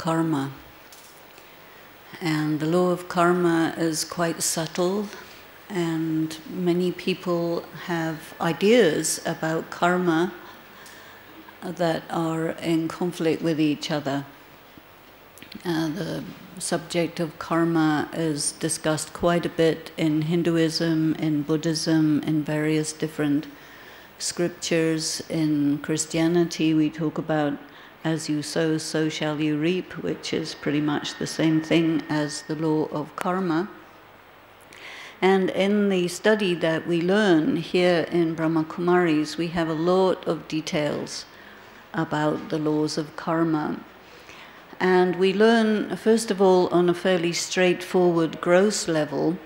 karma. And the law of karma is quite subtle, and many people have ideas about karma that are in conflict with each other. The subject of karma is discussed quite a bit in Hinduism, in Buddhism, in various different scriptures. In Christianity, we talk about as you sow, so shall you reap, which is pretty much the same thing as the law of karma. And in the study that we learn here in Brahma Kumaris, we have a lot of details about the laws of karma. And we learn, first of all, on a fairly straightforward, gross level.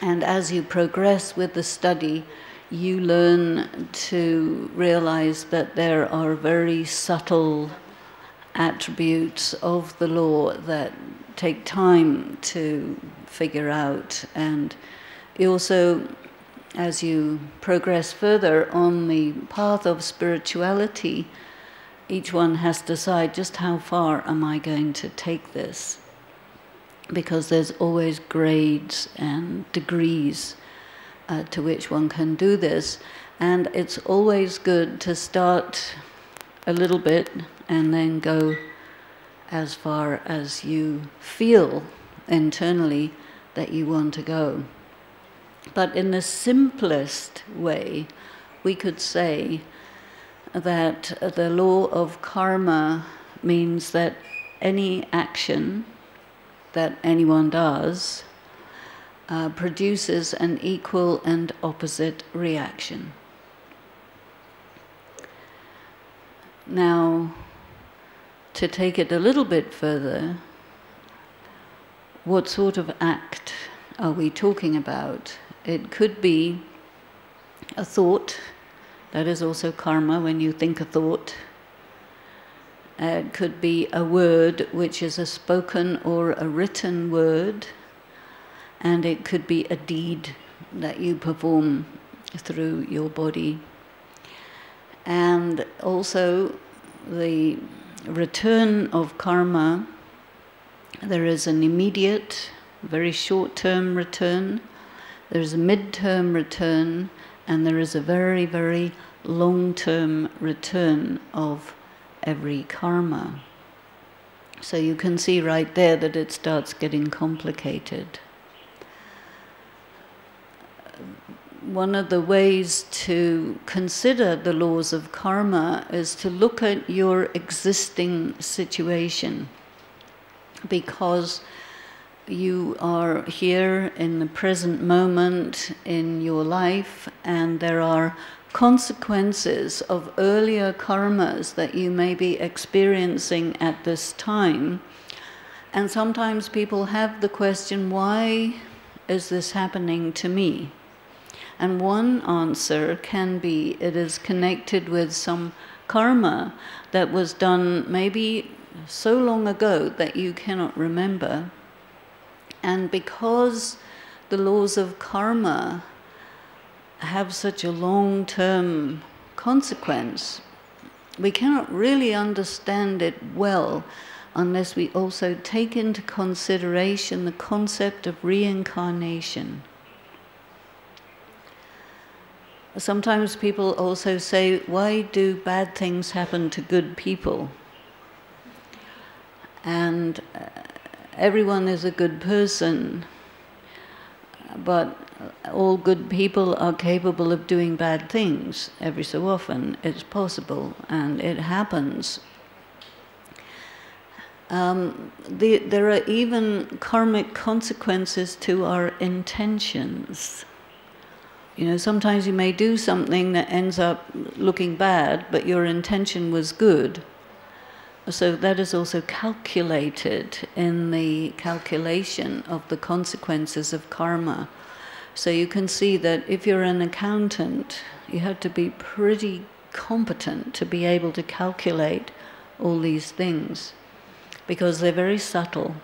And as you progress with the study, you learn to realize that there are very subtle attributes of the law that take time to figure out. And you also, as you progress further on the path of spirituality, each one has to decide just how far am I going to take this, because there's always grades and degrees to which one can do this. And it's always good to start a little bit and then go as far as you feel internally that you want to go. But in the simplest way, we could say that the law of karma means that any action that anyone does produces an equal and opposite reaction. Now, to take it a little bit further, what sort of act are we talking about? It could be a thought. That is also karma, when you think a thought. It could be a word, which is a spoken or a written word. And it could be a deed that you perform through your body. And also the return of karma, there is an immediate, very short-term return, there's a mid-term return, and there is a very, very long-term return of every karma. So you can see right there that it starts getting complicated. One of the ways to consider the laws of karma is to look at your existing situation, because you are here in the present moment in your life, and there are consequences of earlier karmas that you may be experiencing at this time. And sometimes people have the question, why is this happening to me? And one answer can be it is connected with some karma that was done maybe so long ago that you cannot remember. And because the laws of karma have such a long-term consequence, we cannot really understand it well unless we also take into consideration the concept of reincarnation. Sometimes people also say, why do bad things happen to good people? And everyone is a good person, but all good people are capable of doing bad things every so often. It's possible, and it happens. There are even karmic consequences to our intentions. You know, sometimes you may do something that ends up looking bad, but your intention was good. So that is also calculated in the calculation of the consequences of karma. So you can see that if you're an accountant, you have to be pretty competent to be able to calculate all these things, because they're very subtle.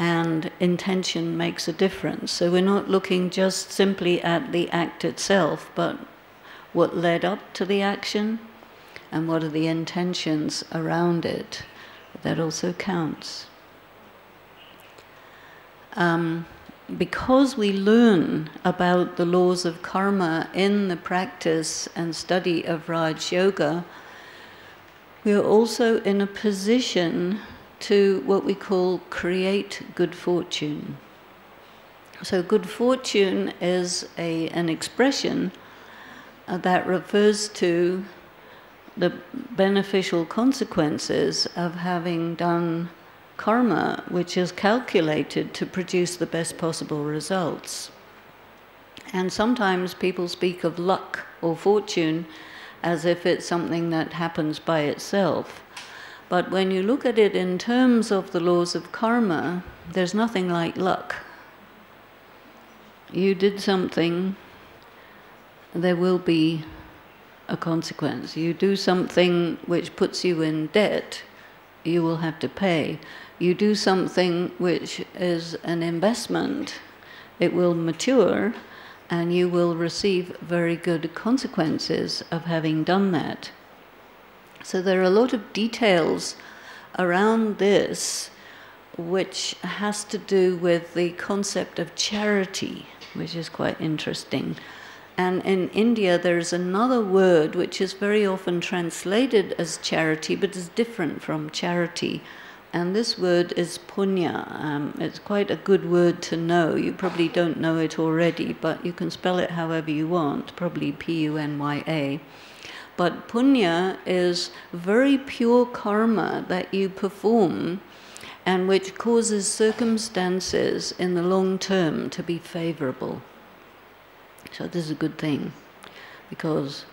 And intention makes a difference. So we're not looking just simply at the act itself, but what led up to the action and what are the intentions around it. That also counts. Because we learn about the laws of karma in the practice and study of Raj Yoga, we are also in a position to what we call create good fortune. So good fortune is an expression that refers to the beneficial consequences of having done karma, which is calculated to produce the best possible results. And sometimes people speak of luck or fortune as if it's something that happens by itself. But when you look at it in terms of the laws of karma, there's nothing like luck. You did something, there will be a consequence. You do something which puts you in debt, you will have to pay. You do something which is an investment, it will mature, and you will receive very good consequences of having done that. So there are a lot of details around this which has to do with the concept of charity, which is quite interesting. And in India there's another word which is very often translated as charity, but is different from charity. And this word is punya. It's quite a good word to know. You probably don't know it already, but you can spell it however you want, probably P-U-N-Y-A. But punya is very pure karma that you perform and which causes circumstances in the long term to be favorable. So this is a good thing, because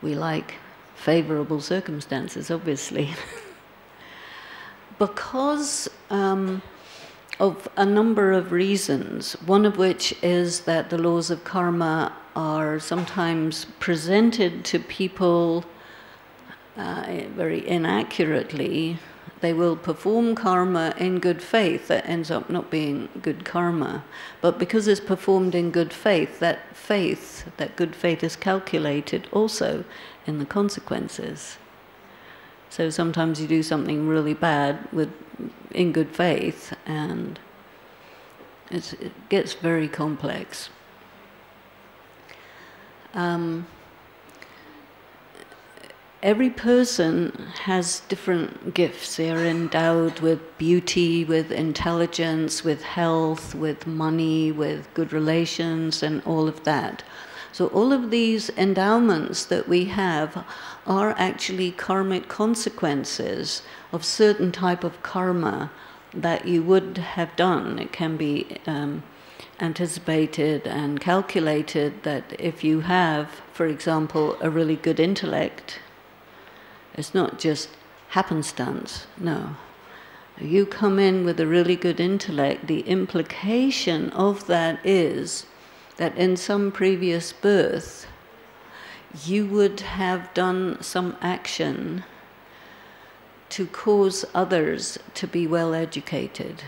we like favorable circumstances, obviously. Because of a number of reasons, one of which is that the laws of karma are sometimes presented to people very inaccurately. They will perform karma in good faith that ends up not being good karma. But because it's performed in good faith, that good faith is calculated also in the consequences. So sometimes you do something really bad in good faith, and it gets very complex. Every person has different gifts. They are endowed with beauty, with intelligence, with health, with money, with good relations, and all of that. So all of these endowments that we have are actually karmic consequences of certain type of karma that you would have done. It can be anticipated and calculated that if you have, for example, a really good intellect, it's not just happenstance, no. You come in with a really good intellect, the implication of that is that in some previous birth you would have done some action to cause others to be well educated.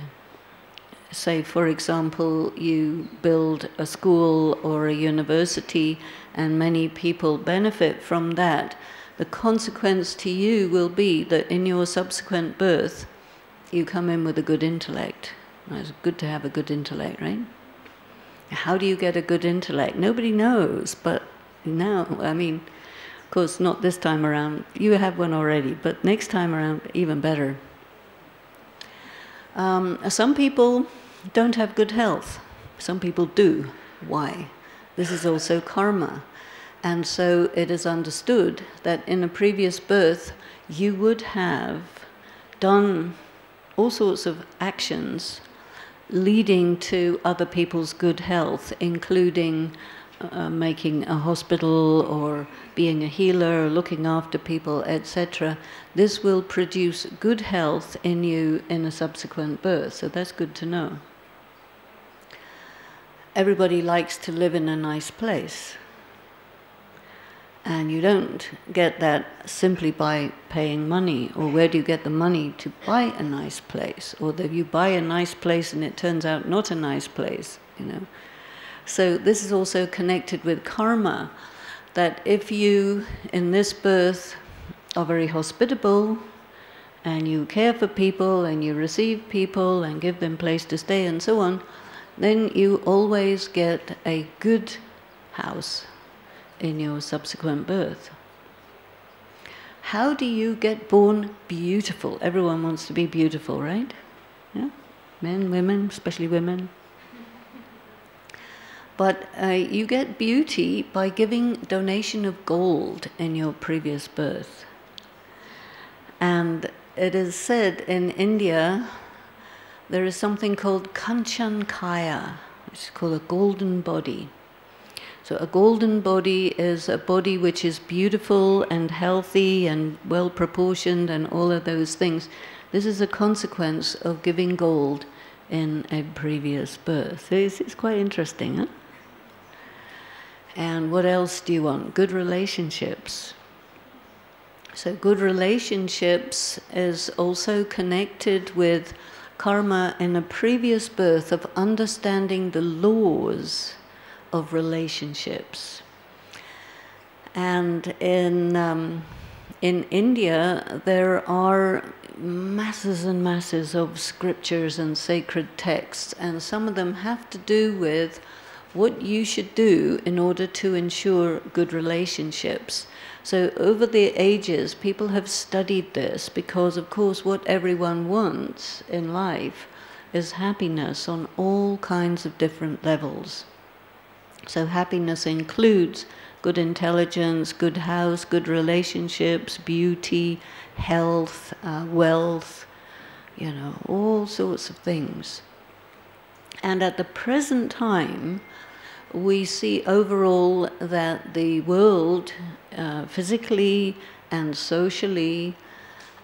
Say, for example, you build a school or a university and many people benefit from that. The consequence to you will be that in your subsequent birth you come in with a good intellect. Well, it's good to have a good intellect, right? How do you get a good intellect? Nobody knows, but now, I mean, of course, not this time around. You have one already, but next time around, even better. Some people don't have good health. Some people do. Why? This is also karma. And so it is understood that in a previous birth, you would have done all sorts of actions leading to other people's good health, including making a hospital or being a healer, looking after people, etc. This will produce good health in you in a subsequent birth, so that's good to know. Everybody likes to live in a nice place. And you don't get that simply by paying money. Or where do you get the money to buy a nice place? Or that you buy a nice place and it turns out not a nice place, you know. So this is also connected with karma, that if you, in this birth, are very hospitable, and you care for people, and you receive people, and give them place to stay, and so on, then you always get a good house in your subsequent birth. How do you get born beautiful? Everyone wants to be beautiful, right? Yeah? Men, women, especially women. But you get beauty by giving donation of gold in your previous birth. And it is said in India, there is something called Kanchan Kaya, which is called a golden body. So a golden body is a body which is beautiful and healthy and well proportioned and all of those things. This is a consequence of giving gold in a previous birth. So it's quite interesting, huh? And what else do you want? Good relationships. So good relationships is also connected with karma in a previous birth of understanding the laws of relationships. And in India, there are masses and masses of scriptures and sacred texts, and some of them have to do with what you should do in order to ensure good relationships. So over the ages, people have studied this because, of course, what everyone wants in life is happiness on all kinds of different levels. So happiness includes good intelligence, good house, good relationships, beauty, health, wealth, you know, all sorts of things. And at the present time, we see overall that the world, physically and socially,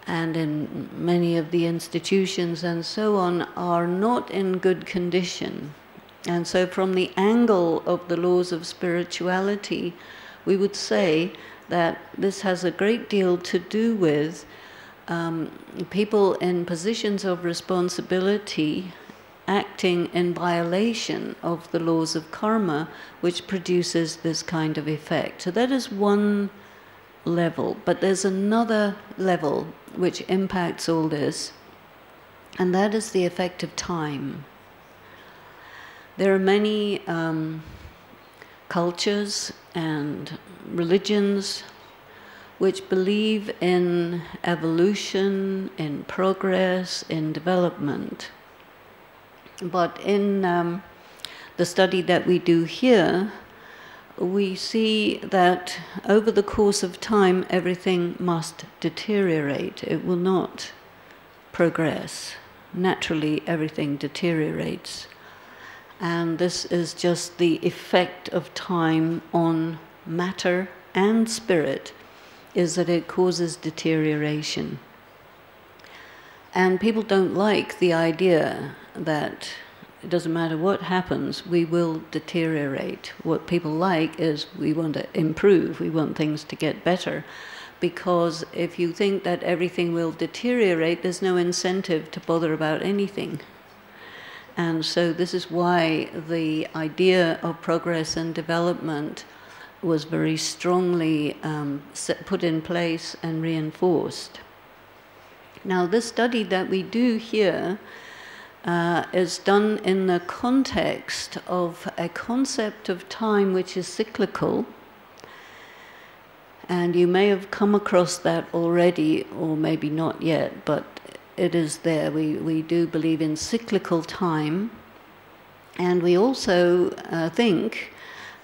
and in many of the institutions and so on, are not in good condition. And so from the angle of the laws of spirituality, we would say that this has a great deal to do with people in positions of responsibility acting in violation of the laws of karma, which produces this kind of effect. So that is one level, but there's another level which impacts all this, and that is the effect of time. There are many cultures and religions which believe in evolution, in progress, in development. But in the study that we do here, we see that over the course of time, everything must deteriorate. It will not progress. Naturally, everything deteriorates. And this is just the effect of time on matter and spirit, is that it causes deterioration. And people don't like the idea that it doesn't matter what happens, we will deteriorate. What people like is we want to improve, we want things to get better. Because if you think that everything will deteriorate, there's no incentive to bother about anything. And so this is why the idea of progress and development was very strongly put in place and reinforced. Now, this study that we do here is done in the context of a concept of time which is cyclical. And you may have come across that already, or maybe not yet, but it is there. We do believe in cyclical time. And we also think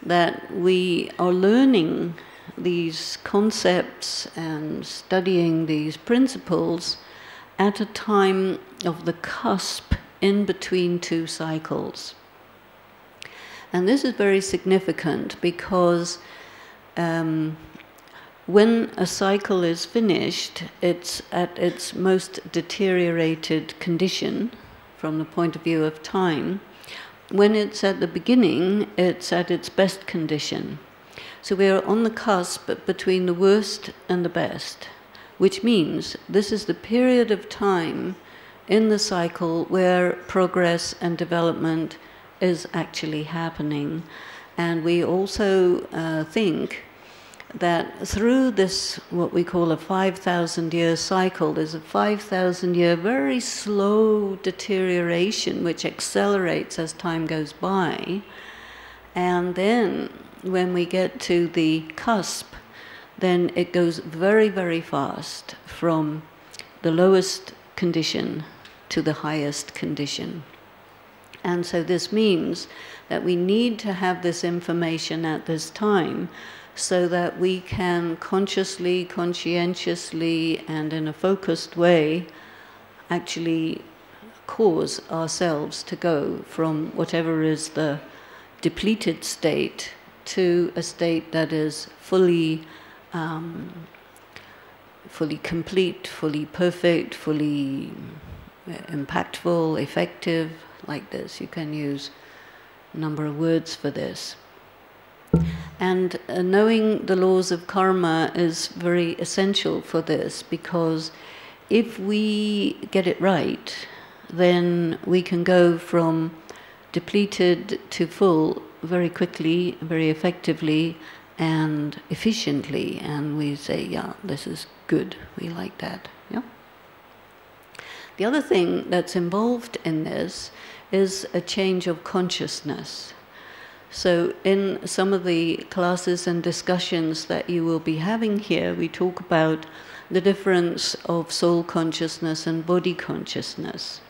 that we are learning these concepts and studying these principles at a time of the cusp in between two cycles. And this is very significant because when a cycle is finished, it's at its most deteriorated condition from the point of view of time. When it's at the beginning, it's at its best condition. So we are on the cusp between the worst and the best, which means this is the period of time in the cycle where progress and development is actually happening. And we also think that through this, what we call a 5,000-year cycle, there's a 5,000-year very slow deterioration which accelerates as time goes by. And then when we get to the cusp, then it goes very, very fast from the lowest condition to the highest condition. And so this means that we need to have this information at this time so that we can consciously, conscientiously, and in a focused way actually cause ourselves to go from whatever is the depleted state to a state that is fully complete, fully perfect, fully impactful, effective, like this. You can use a number of words for this. And knowing the laws of karma is very essential for this, because if we get it right, then we can go from depleted to full very quickly, very effectively, and efficiently. And we say, yeah, this is good, we like that. Yeah. The other thing that's involved in this is a change of consciousness. So in some of the classes and discussions that you will be having here, we talk about the difference of soul consciousness and body consciousness.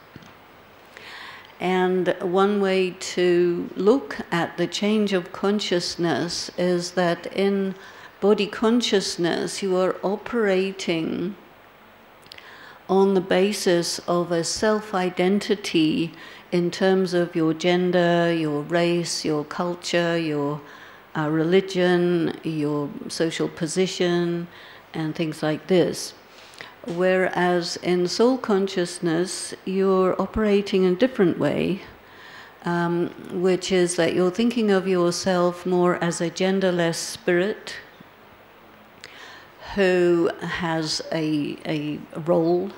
And one way to look at the change of consciousness is that in body consciousness you are operating on the basis of a self-identity in terms of your gender, your race, your culture, your religion, your social position, and things like this. Whereas in soul consciousness, you're operating in a different way, which is that you're thinking of yourself more as a genderless spirit who has a role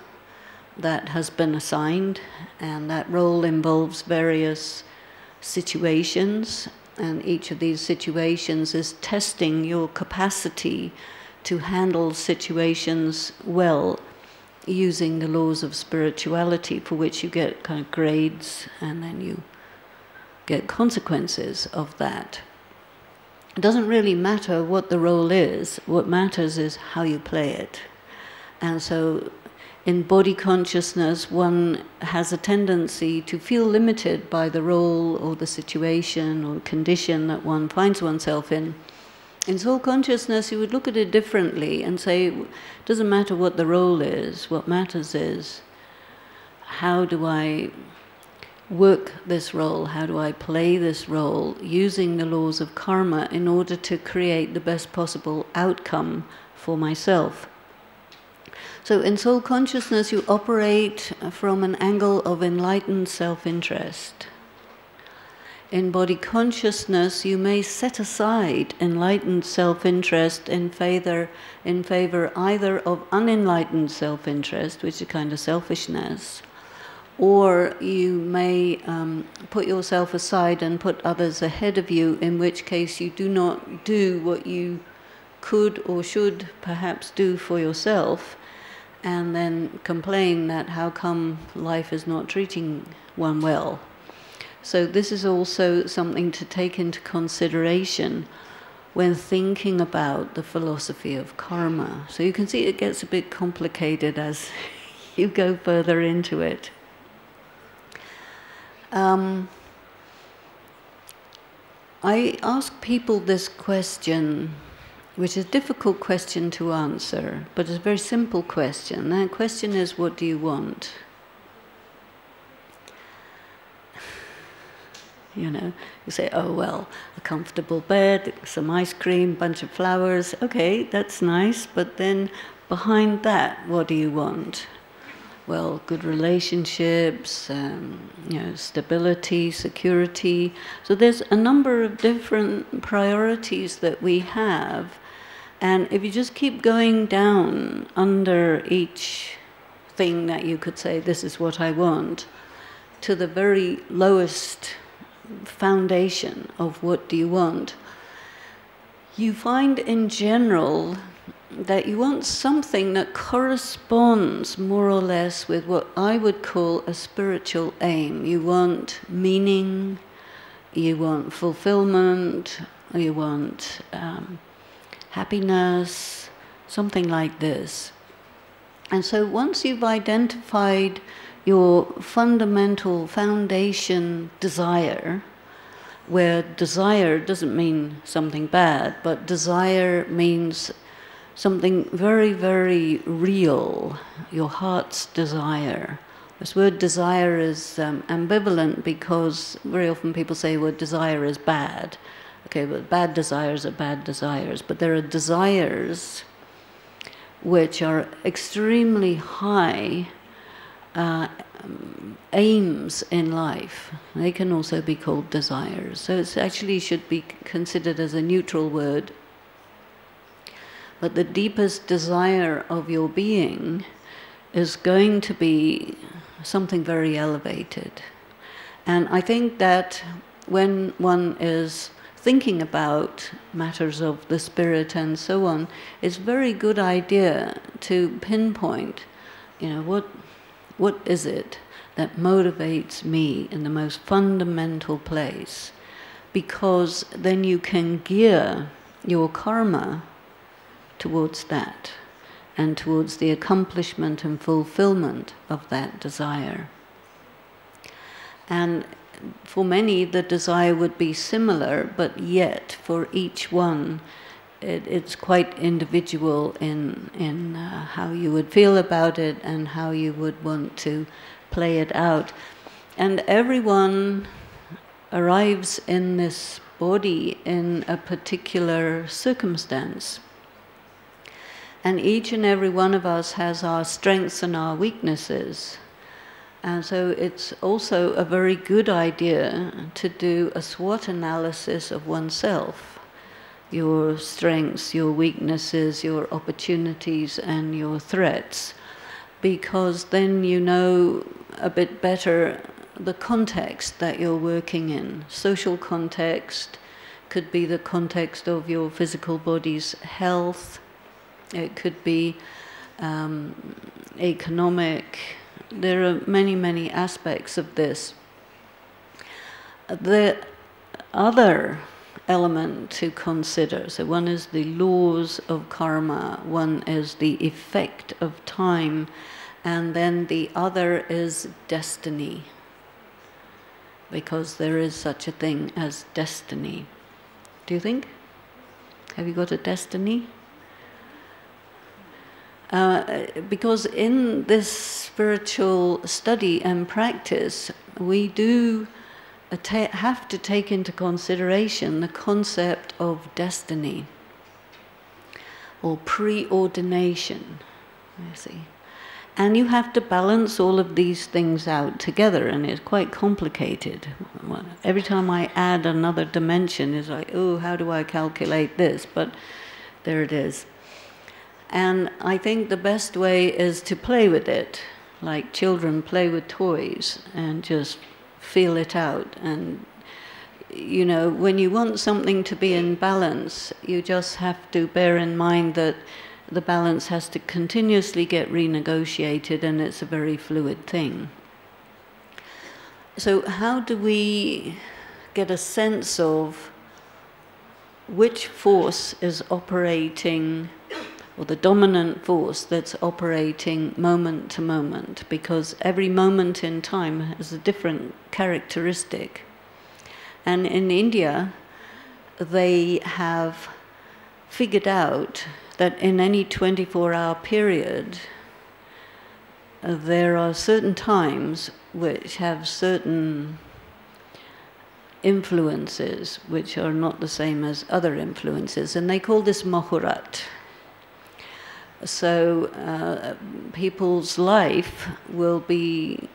that has been assigned, and that role involves various situations, and each of these situations is testing your capacity to handle situations well using the laws of spirituality, for which you get kind of grades and then you get consequences of that. It doesn't really matter what the role is, what matters is how you play it. And so in body consciousness, one has a tendency to feel limited by the role or the situation or condition that one finds oneself in. In soul consciousness, you would look at it differently and say, it doesn't matter what the role is, what matters is, how do I work this role, how do I play this role, using the laws of karma in order to create the best possible outcome for myself. So in soul consciousness, you operate from an angle of enlightened self-interest. In body consciousness, you may set aside enlightened self-interest in favor either of unenlightened self-interest, which is kind of selfishness, or you may put yourself aside and put others ahead of you, in which case you do not do what you could or should perhaps do for yourself, and then complain that how come life is not treating one well. So this is also something to take into consideration when thinking about the philosophy of karma. So you can see it gets a bit complicated as you go further into it. I ask people this question, which is a difficult question to answer, but it's a very simple question. That question is, what do you want? You know, you say, oh, well, a comfortable bed, some ice cream, bunch of flowers. Okay, that's nice, but then behind that, what do you want? Well, good relationships, you know, stability, security. So there's a number of different priorities that we have. And if you just keep going down under each thing that you could say, this is what I want, to the very lowest foundation of what do you want, you find in general that you want something that corresponds more or less with what I would call a spiritual aim. You want meaning, you want fulfillment, you want happiness, something like this. And so once you've identified your fundamental foundation desire, where desire doesn't mean something bad, but desire means something very, very real, your heart's desire. This word desire is ambivalent because very often people say, well, desire is bad. Okay, but bad desires are bad desires. But there are desires which are extremely high aims in life. They can also be called desires. So it actually should be considered as a neutral word. But the deepest desire of your being is going to be something very elevated. And I think that when one is thinking about matters of the spirit and so on, it's a very good idea to pinpoint, what is it that motivates me in the most fundamental place? Because then you can gear your karma towards that and towards the accomplishment and fulfillment of that desire. And for many, the desire would be similar, but yet for each one, it's quite individual in how you would feel about it and how you would want to play it out. And everyone arrives in this body in a particular circumstance. And each and every one of us has our strengths and our weaknesses. And so it's also a very good idea to do a SWOT analysis of oneself, your strengths, your weaknesses, your opportunities, and your threats, because then you know a bit better the context that you're working in. Social context could be the context of your physical body's health. It could be economic. There are many, many aspects of this. The other element to consider, so one is the laws of karma, one is the effect of time, and then the other is destiny, because there is such a thing as destiny. Do you think? Have you got a destiny? Because in this spiritual study and practice, we do have to take into consideration the concept of destiny or preordination, you see. And you have to balance all of these things out together, and it's quite complicated. Every time I add another dimension, it's like, oh, how do I calculate this? But there it is. And I think the best way is to play with it, like children play with toys and just feel it out. And, when you want something to be in balance, you just have to bear in mind that the balance has to continuously get renegotiated, and it's a very fluid thing. So how do we get a sense of which force is operating, or the dominant force that's operating moment to moment? Because every moment in time has a different characteristic. And in India, they have figured out that in any 24-hour period, there are certain times which have certain influences which are not the same as other influences, and they call this Mahurat. So people's life will be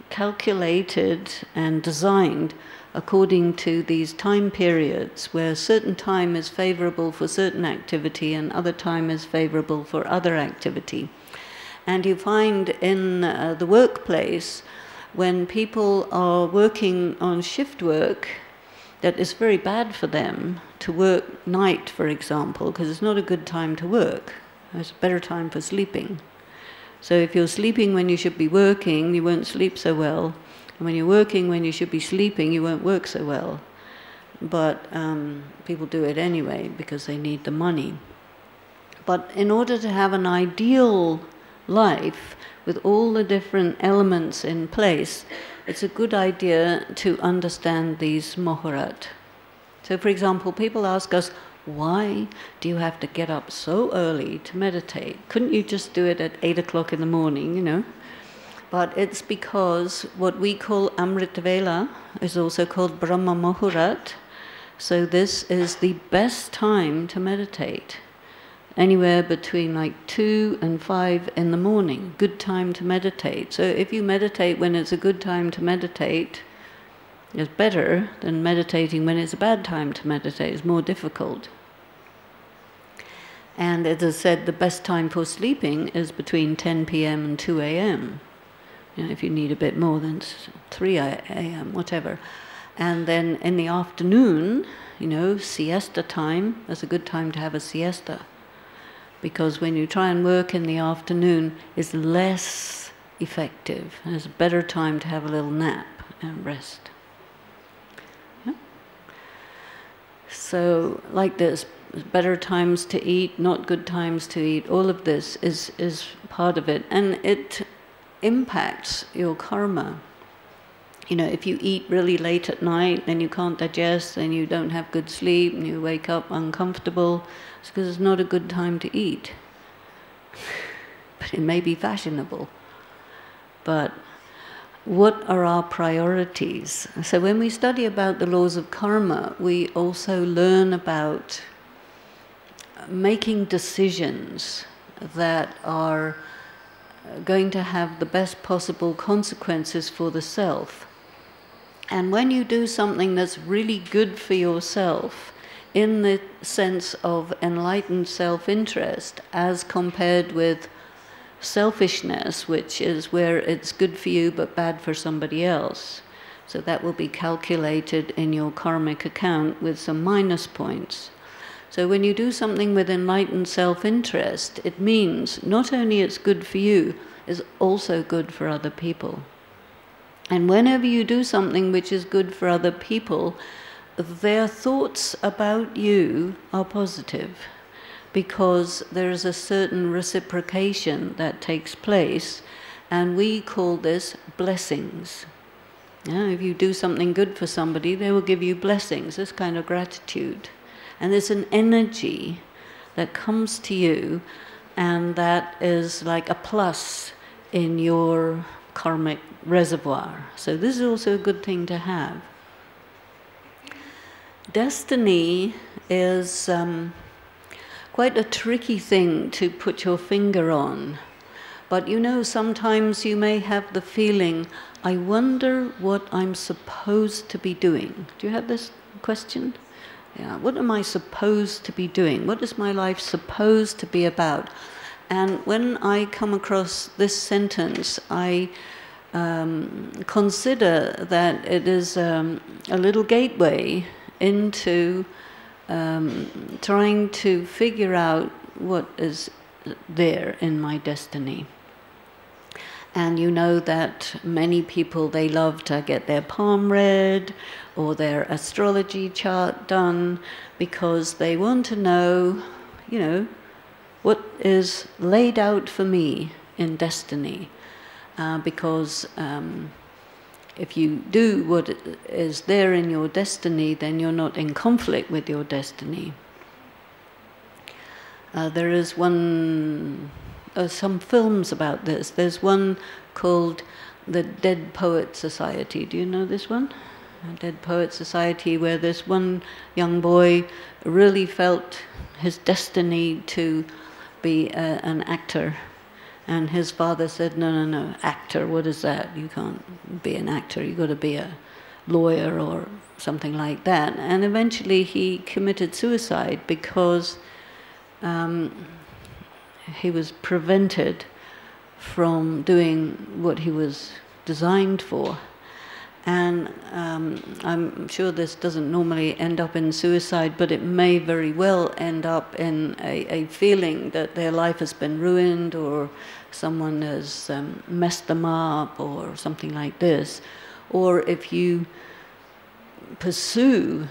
calculated and designed according to these time periods, where certain time is favorable for certain activity and other time is favorable for other activity. And you find in the workplace, when people are working on shift work, that it's very bad for them to work night, for example, because it's not a good time to work. It's a better time for sleeping. So if you're sleeping when you should be working, you won't sleep so well. And when you're working when you should be sleeping, you won't work so well. But people do it anyway because they need the money. But in order to have an ideal life with all the different elements in place, it's a good idea to understand these moharat. So for example, people ask us, why do you have to get up so early to meditate? Couldn't you just do it at 8 o'clock in the morning, you know? But it's because what we call Amrita Vela is also called Brahma Muhurat. So this is the best time to meditate. Anywhere between like 2 and 5 in the morning, good time to meditate. So if you meditate when it's a good time to meditate, it's better than meditating when it's a bad time to meditate. It's more difficult. And as I said, the best time for sleeping is between 10 p.m. and 2 a.m. You know, if you need a bit more than 3 a.m., whatever. And then in the afternoon, you know, siesta time, that's a good time to have a siesta. Because when you try and work in the afternoon, it's less effective. And it's a better time to have a little nap and rest. Yeah? So, like this, better times to eat, not good times to eat, all of this is part of it. And it impacts your karma. You know, if you eat really late at night, then you can't digest, then you don't have good sleep, and you wake up uncomfortable, it's because it's not a good time to eat. But it may be fashionable. But what are our priorities? So when we study about the laws of karma, we also learn about making decisions that are going to have the best possible consequences for the self. And when you do something that's really good for yourself, in the sense of enlightened self-interest, as compared with selfishness, which is where it's good for you but bad for somebody else. So that will be calculated in your karmic account with some minus points. So when you do something with enlightened self-interest, it means not only it's good for you, it's also good for other people. And whenever you do something which is good for other people, their thoughts about you are positive, because there is a certain reciprocation that takes place, and we call this blessings. Yeah, if you do something good for somebody, they will give you blessings, this kind of gratitude. And there's an energy that comes to you, and that is like a plus in your karmic reservoir. So this is also a good thing to have. Destiny is quite a tricky thing to put your finger on. But you know, sometimes you may have the feeling, I wonder what I'm supposed to be doing. Do you have this question? Yeah, what am I supposed to be doing? What is my life supposed to be about? And when I come across this sentence, I consider that it is a little gateway into trying to figure out what is there in my destiny. And you know that many people, they love to get their palm read or their astrology chart done because they want to know, you know, what is laid out for me in destiny. Because if you do what is there in your destiny, then you're not in conflict with your destiny. There is some films about this. There's one called The Dead Poet Society. Do you know this one? Dead Poet Society, where this one young boy really felt his destiny to be an actor. And his father said, no, no, no, actor, what is that? You can't be an actor, you've got to be a lawyer or something like that. And eventually he committed suicide because he was prevented from doing what he was designed for. And I'm sure this doesn't normally end up in suicide, but it may very well end up in a feeling that their life has been ruined, or someone has messed them up, or something like this. Or if you pursue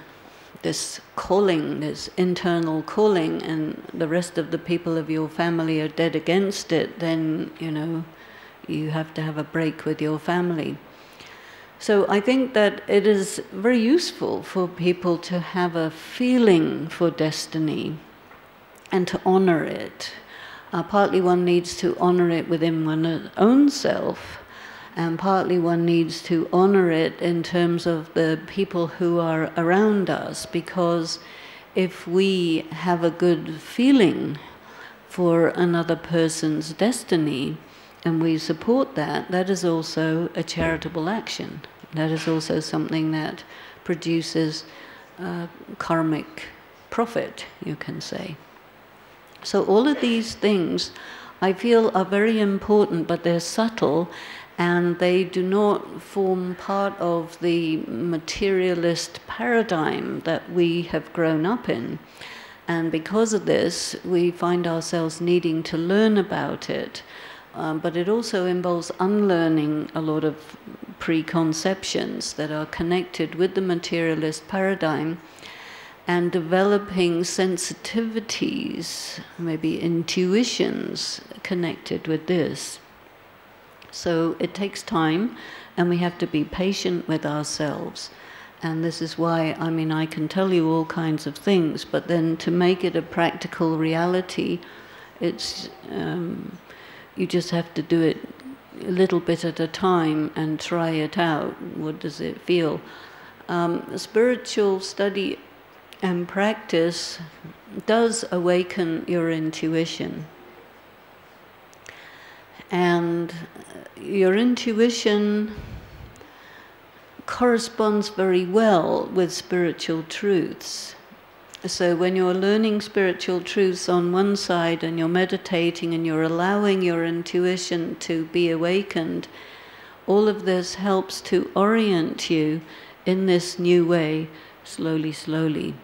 this calling, this internal calling, and the rest of the people of your family are dead against it, then, you know, you have to have a break with your family. So I think that it is very useful for people to have a feeling for destiny and to honor it. Partly one needs to honor it within one's own self, and partly one needs to honor it in terms of the people who are around us, because if we have a good feeling for another person's destiny, and we support that, that is also a charitable action. That is also something that produces karmic profit, you can say. So all of these things, I feel, are very important, but they're subtle, and they do not form part of the materialist paradigm that we have grown up in. And because of this, we find ourselves needing to learn about it. But it also involves unlearning a lot of preconceptions that are connected with the materialist paradigm, and developing sensitivities, maybe intuitions connected with this. So it takes time, and we have to be patient with ourselves. And this is why, I mean, I can tell you all kinds of things, but then to make it a practical reality, it's you just have to do it a little bit at a time and try it out. What does it feel? Spiritual study and practice does awaken your intuition. And your intuition corresponds very well with spiritual truths. So when you're learning spiritual truths on one side and you're meditating and you're allowing your intuition to be awakened, all of this helps to orient you in this new way, slowly, slowly.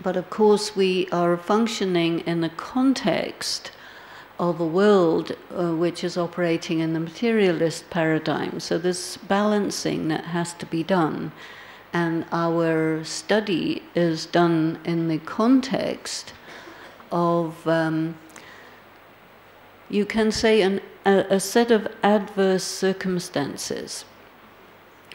But of course we are functioning in the context of a world which is operating in the materialist paradigm. So there's balancing that has to be done. And our study is done in the context of, you can say, a set of adverse circumstances.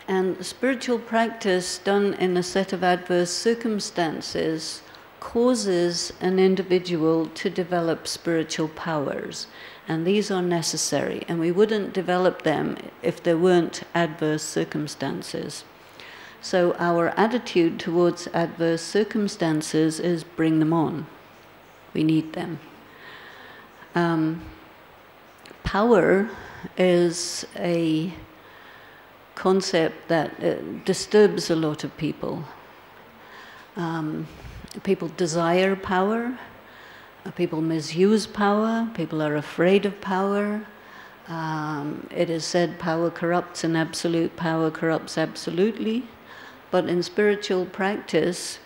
And spiritual practice done in a set of adverse circumstances causes an individual to develop spiritual powers. And these are necessary. And we wouldn't develop them if there weren't adverse circumstances. So our attitude towards adverse circumstances is bring them on. We need them. Power is a concept that disturbs a lot of people. People desire power, people misuse power, people are afraid of power. It is said power corrupts and absolute power corrupts absolutely. But in spiritual practice,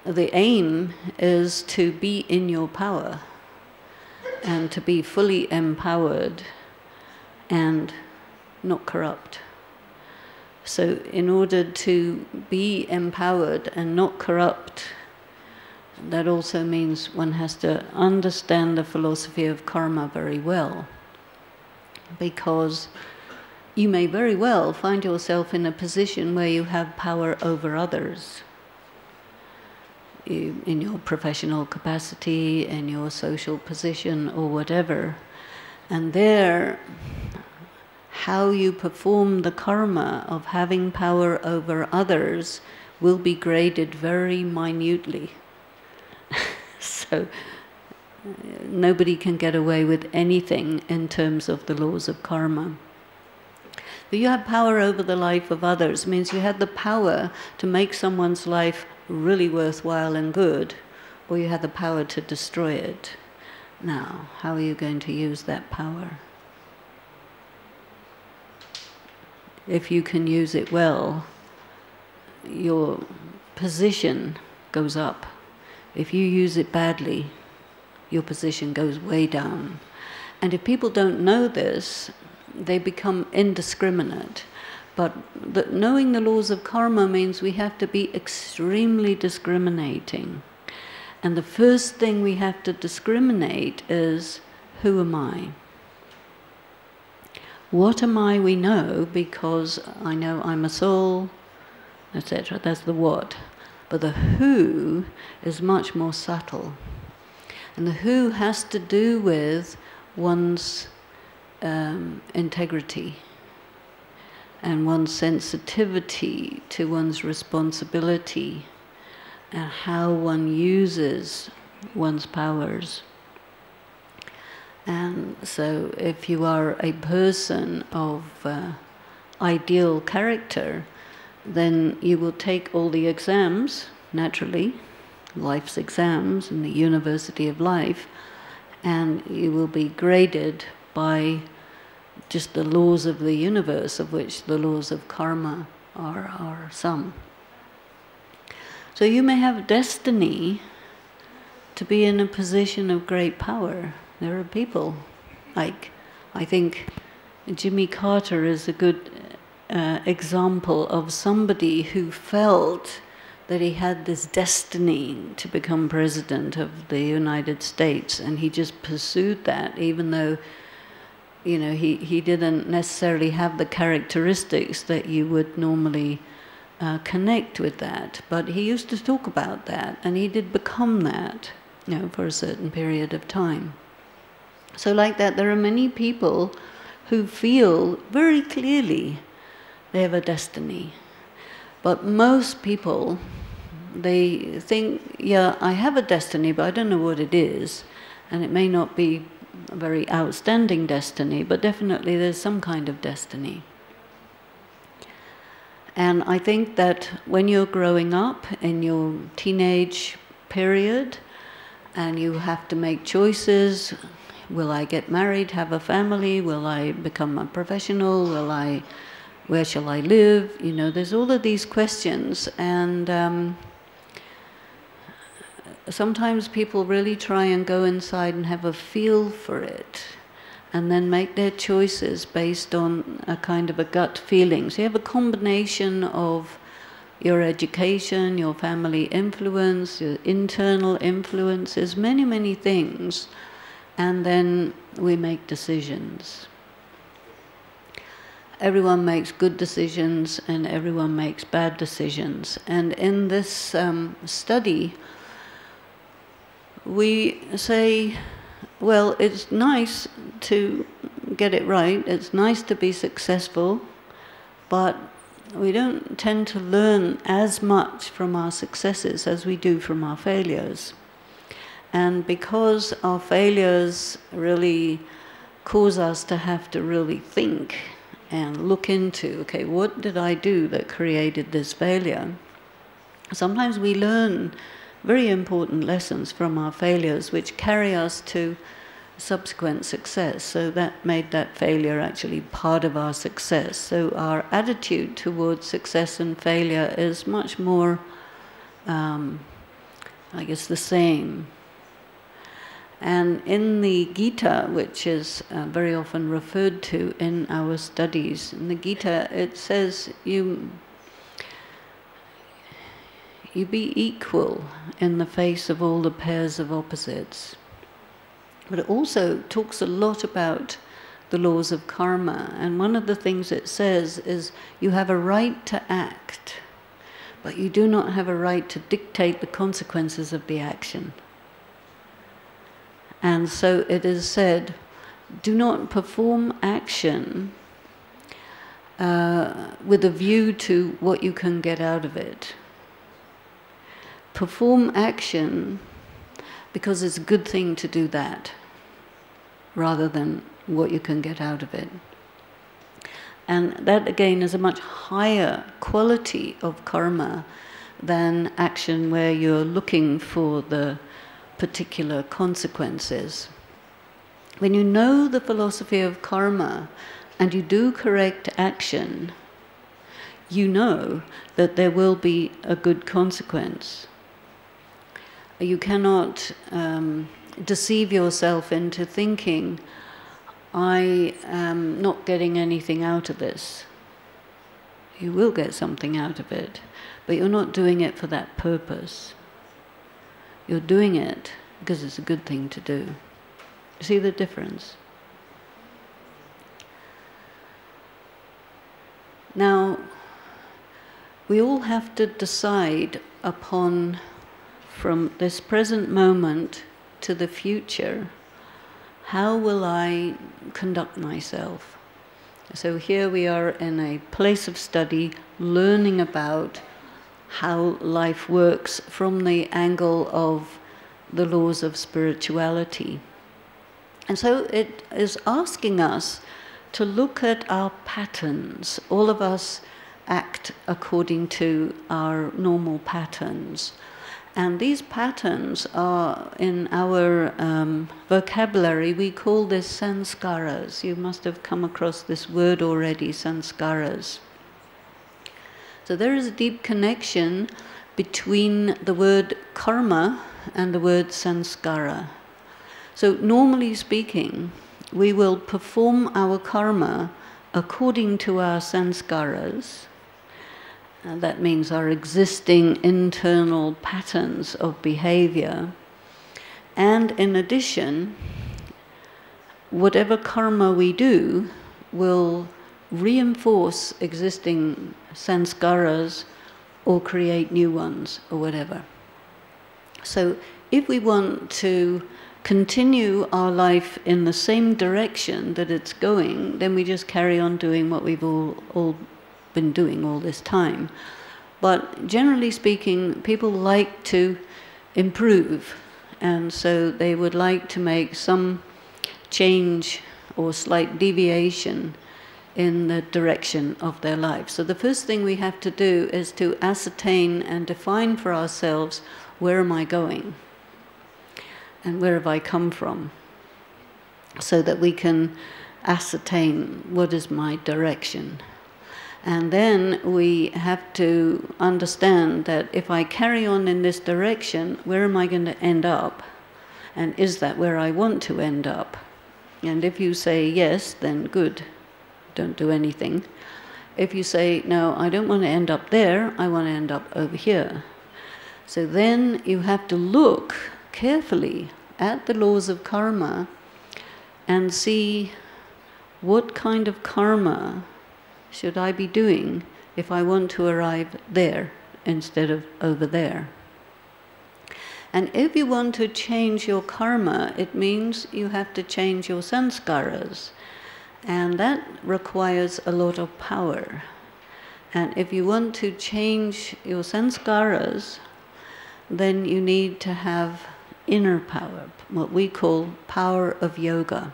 the aim is to be in your power and to be fully empowered and not corrupt. So in order to be empowered and not corrupt, that also means one has to understand the philosophy of karma very well, because you may very well find yourself in a position where you have power over others. In your professional capacity, in your social position, or whatever. And there, how you perform the karma of having power over others will be graded very minutely. So nobody can get away with anything in terms of the laws of karma. But you have power over the life of others. It means you have the power to make someone's life really worthwhile and good, or you have the power to destroy it. Now, how are you going to use that power? if you can use it well, your position goes up. If you use it badly, your position goes way down. And if people don't know this, they become indiscriminate. But knowing the laws of karma means we have to be extremely discriminating. And the first thing we have to discriminate is, who am I? What am I we know, because I know I'm a soul, etc. That's the what. But the who is much more subtle. And the who has to do with one's integrity and one's sensitivity to one's responsibility and how one uses one's powers. And so if you are a person of ideal character, then you will take all the exams, naturally, life's exams in the University of Life, and you will be graded by just the laws of the universe, of which the laws of karma are some. So you may have destiny to be in a position of great power. There are people, like, I think Jimmy Carter is a good example of somebody who felt that he had this destiny to become president of the United States, and he just pursued that, even though, you know, he didn't necessarily have the characteristics that you would normally connect with that. But he used to talk about that, and he did become that, you know, for a certain period of time. So like that, there are many people who feel very clearly they have a destiny. But most people, they think, yeah, I have a destiny, but I don't know what it is. And it may not be a very outstanding destiny, but definitely there's some kind of destiny. And I think that when you're growing up in your teenage period, and you have to make choices, will I get married, have a family? Will I become a professional? Where shall I live? You know, there's all of these questions, and sometimes people really try and go inside and have a feel for it, and then make their choices based on a kind of a gut feeling. So you have a combination of your education, your family influence, your internal influences, many, many things, and then we make decisions. Everyone makes good decisions and everyone makes bad decisions. And in this study, we say, well, it's nice to get it right, it's nice to be successful, but we don't tend to learn as much from our successes as we do from our failures. And because our failures really cause us to have to really think and look into, okay, what did I do that created this failure? Sometimes we learn very important lessons from our failures which carry us to subsequent success. So that made that failure actually part of our success. So our attitude towards success and failure is much more, I guess, the same. And in the Gita, which is very often referred to in our studies, in the Gita it says you be equal in the face of all the pairs of opposites. But it also talks a lot about the laws of karma. And one of the things it says is you have a right to act, but you do not have a right to dictate the consequences of the action. And so it is said, do not perform action with a view to what you can get out of it. Perform action because it's a good thing to do that, rather than what you can get out of it. And that, again, is a much higher quality of karma than action where you're looking for the particular consequences. When you know the philosophy of karma and you do correct action, you know that there will be a good consequence. You cannot deceive yourself into thinking, I am not getting anything out of this. You will get something out of it, but you're not doing it for that purpose. You're doing it because it's a good thing to do. See the difference? Now, we all have to decide upon, from this present moment to the future, how will I conduct myself? So here we are in a place of study, learning about how life works from the angle of the laws of spirituality. And so it is asking us to look at our patterns. All of us act according to our normal patterns. And these patterns are, in our vocabulary, we call this sanskaras. You must have come across this word already, sanskaras. So there is a deep connection between the word karma and the word sanskara. So normally speaking, we will perform our karma according to our sanskaras. That means our existing internal patterns of behavior. And in addition, whatever karma we do will reinforce existing sanskaras or create new ones or whatever. So if we want to continue our life in the same direction that it's going, then we just carry on doing what we've all been doing all this time. But generally speaking, people like to improve, and so they would like to make some change or slight deviation in the direction of their life. So the first thing we have to do is to ascertain and define for ourselves, where am I going? And where have I come from? So that we can ascertain what is my direction. And then we have to understand that if I carry on in this direction, where am I going to end up? And is that where I want to end up? And if you say yes, then good, don't do anything. If you say, no, I don't want to end up there, I want to end up over here. So then you have to look carefully at the laws of karma and see what kind of karma should I be doing if I want to arrive there instead of over there. And if you want to change your karma, it means you have to change your sanskaras. And that requires a lot of power. And if you want to change your sanskaras, then you need to have inner power, what we call power of yoga.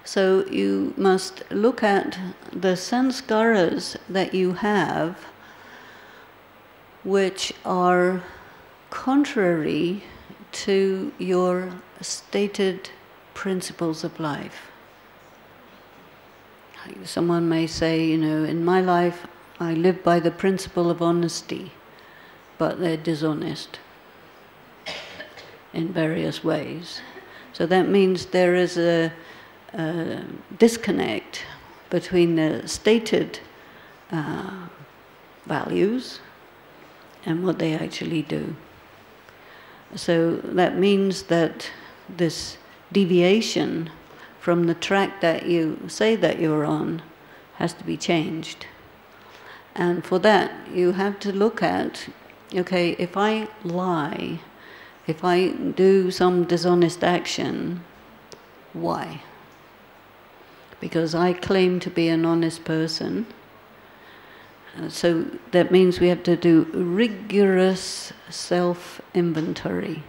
So you must look at the sanskaras that you have, which are contrary to your stated principles of life. Someone may say, you know, in my life I live by the principle of honesty, but they're dishonest in various ways. So that means there is a disconnect between the stated values and what they actually do. So that means that this deviation from the track that you say that you're on has to be changed. And for that, you have to look at, okay, if I lie, if I do some dishonest action, why? Because I claim to be an honest person. So that means we have to do rigorous self-inventory.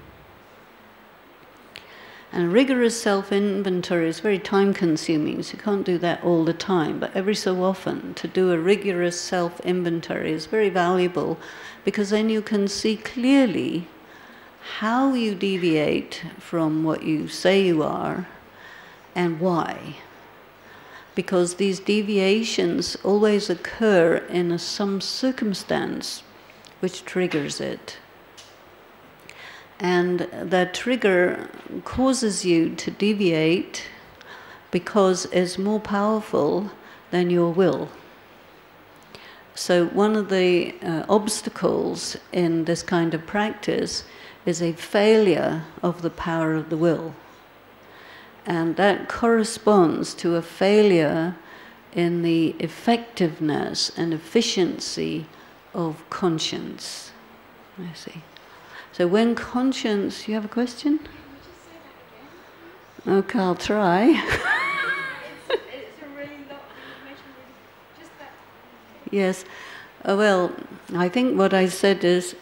And rigorous self-inventory is very time-consuming, so you can't do that all the time. But every so often, to do a rigorous self-inventory is very valuable, because then you can see clearly how you deviate from what you say you are and why. because these deviations always occur in some circumstance which triggers it. And that trigger causes you to deviate because it's more powerful than your will. So one of the obstacles in this kind of practice is a failure of the power of the will. And that corresponds to a failure in the effectiveness and efficiency of conscience. I see. So when conscience... You have a question? Can you just say that again? Okay, I'll try. It's a really lot of information. Just that. Yes. Well, I think what I said is...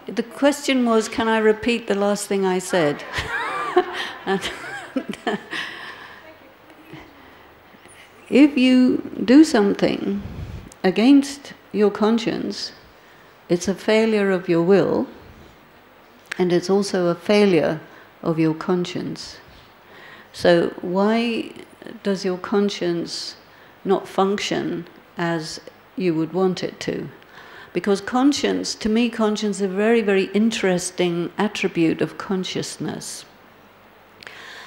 The question was, can I repeat the last thing I said? If you do something against your conscience, it's a failure of your will, and it's also a failure of your conscience. So why does your conscience not function as you would want it to? Because conscience, to me, conscience is a very, very interesting attribute of consciousness.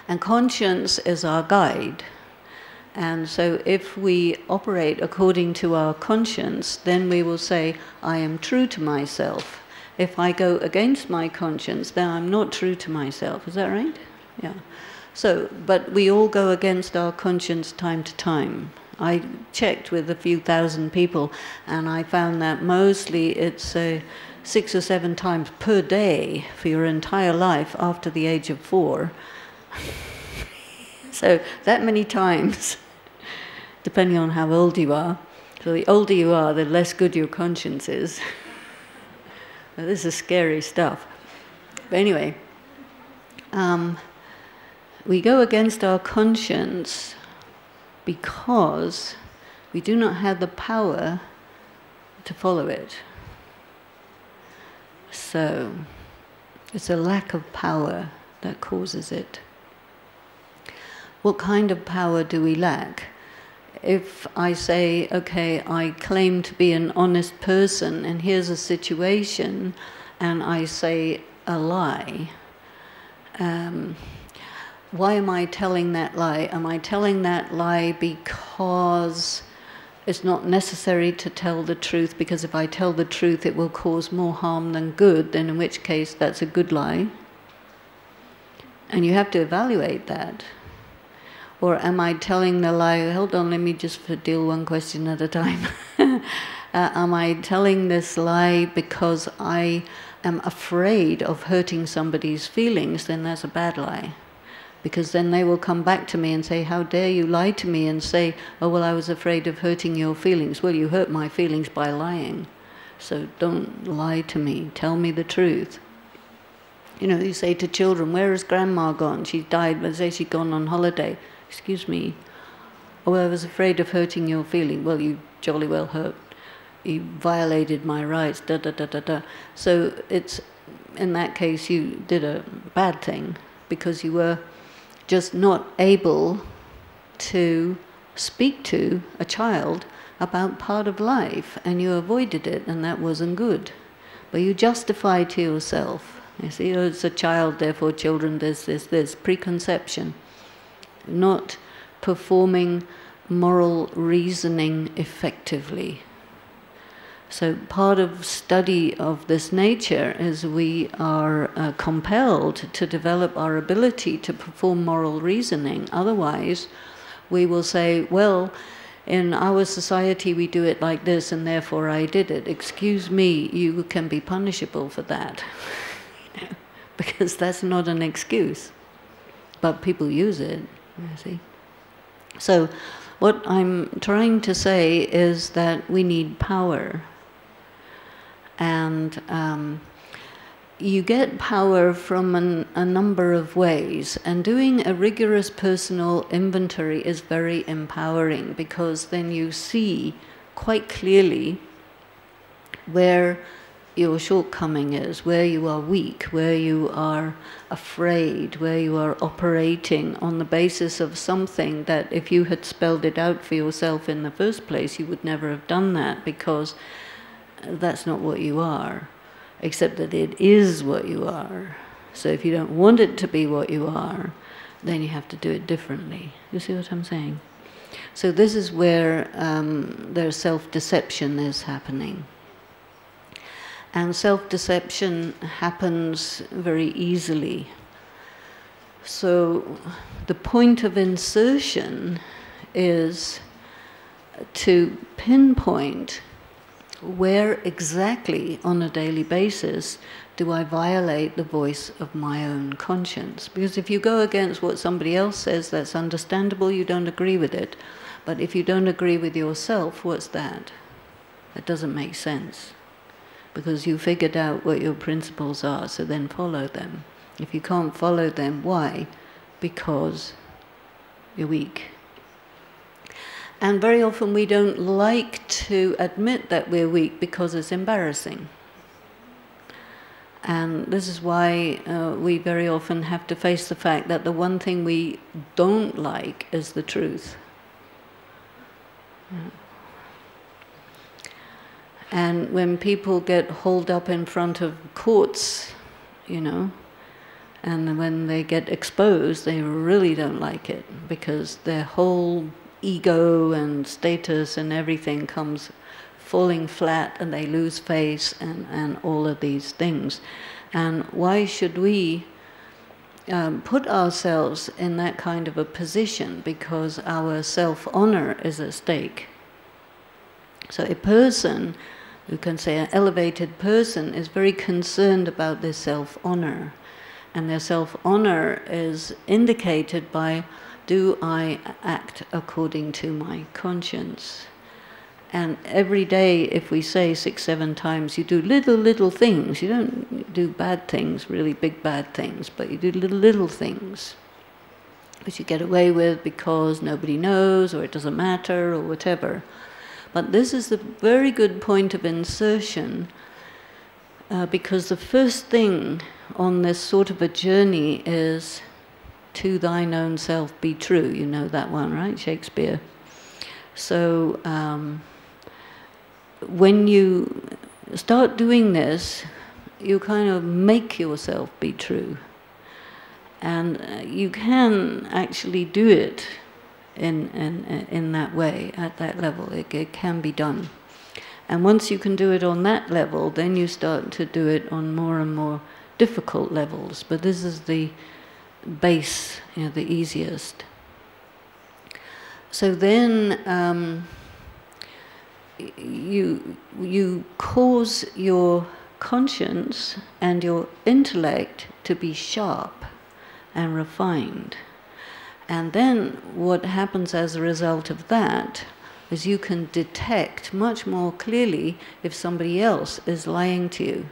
And conscience is our guide. And so if we operate according to our conscience, then we will say, I am true to myself. If I go against my conscience, then I'm not true to myself. Is that right? Yeah. So, but we all go against our conscience time to time. I checked with a few thousand people, and I found that mostly it's 6 or 7 times per day for your entire life after the age of 4. So that many times, depending on how old you are. So the older you are, the less good your conscience is. Well, this is scary stuff. But anyway, we go against our conscience because we do not have the power to follow it. So it's a lack of power that causes it. What kind of power do we lack? If I say, okay, I claim to be an honest person, and here's a situation, and I say a lie, why am I telling that lie? Am I telling that lie because it's not necessary to tell the truth, because if I tell the truth it will cause more harm than good, then in which case that's a good lie? And you have to evaluate that. Or am I telling the lie? Hold on, let me just deal one question at a time. Am I telling this lie because I am afraid of hurting somebody's feelings? Then that's a bad lie. Because then they will come back to me and say, how dare you lie to me, and say, oh, well, I was afraid of hurting your feelings. Well, you hurt my feelings by lying. So don't lie to me. Tell me the truth. You know, you say to children, where has grandma gone? She died, but say she's gone on holiday. Excuse me. Oh, I was afraid of hurting your feeling. Well, you jolly well hurt. You violated my rights, da da da da da. So it's, in that case, you did a bad thing because you were just not able to speak to a child about part of life, and you avoided it, and that wasn't good. But you justify to yourself. You see, oh, it's a child, therefore children, this, preconception. Not performing moral reasoning effectively. So part of study of this nature is we are compelled to develop our ability to perform moral reasoning. Otherwise, we will say, well, in our society we do it like this and therefore I did it. Excuse me, you can be punishable for that. Because that's not an excuse. But people use it. You see. So what I'm trying to say is that we need power. And you get power from a number of ways. And doing a rigorous personal inventory is very empowering, because then you see quite clearly where your shortcoming is, where you are weak, where you are afraid, where you are operating on the basis of something that if you had spelled it out for yourself in the first place, you would never have done that, because that's not what you are, except that it is what you are. So if you don't want it to be what you are, then you have to do it differently. You see what I'm saying? So this is where their self-deception is happening. And self-deception happens very easily. So the point of insertion is to pinpoint where exactly on a daily basis do I violate the voice of my own conscience. Because if you go against what somebody else says, that's understandable, you don't agree with it. But if you don't agree with yourself, what's that? That doesn't make sense. Because you figured out what your principles are, so then follow them. If you can't follow them, why? Because you're weak. And very often we don't like to admit that we're weak because it's embarrassing. And this is why we very often have to face the fact that the one thing we don't like is the truth. And when people get hauled up in front of courts, you know, and when they get exposed, they really don't like it, because their whole ego and status and everything comes falling flat, and they lose face and all of these things. And why should we put ourselves in that kind of a position? Because our self-honor is at stake. So a person, you can say an elevated person, is very concerned about their self-honor. And their self-honor is indicated by, do I act according to my conscience? And every day, if we say 6, 7 times, you do little things. You don't do bad things, really big bad things, but you do little things which you get away with because nobody knows, or it doesn't matter, or whatever. But this is a very good point of insertion, because the first thing on this sort of a journey is, to thine own self be true. You know that one, right? Shakespeare. So when you start doing this, you kind of make yourself be true. And you can actually do it in that way, at that level. It can be done. And once you can do it on that level, then you start to do it on more and more difficult levels. But this is the base, you know, the easiest. So then you cause your conscience and your intellect to be sharp and refined. And then what happens as a result of that is you can detect much more clearly if somebody else is lying to you.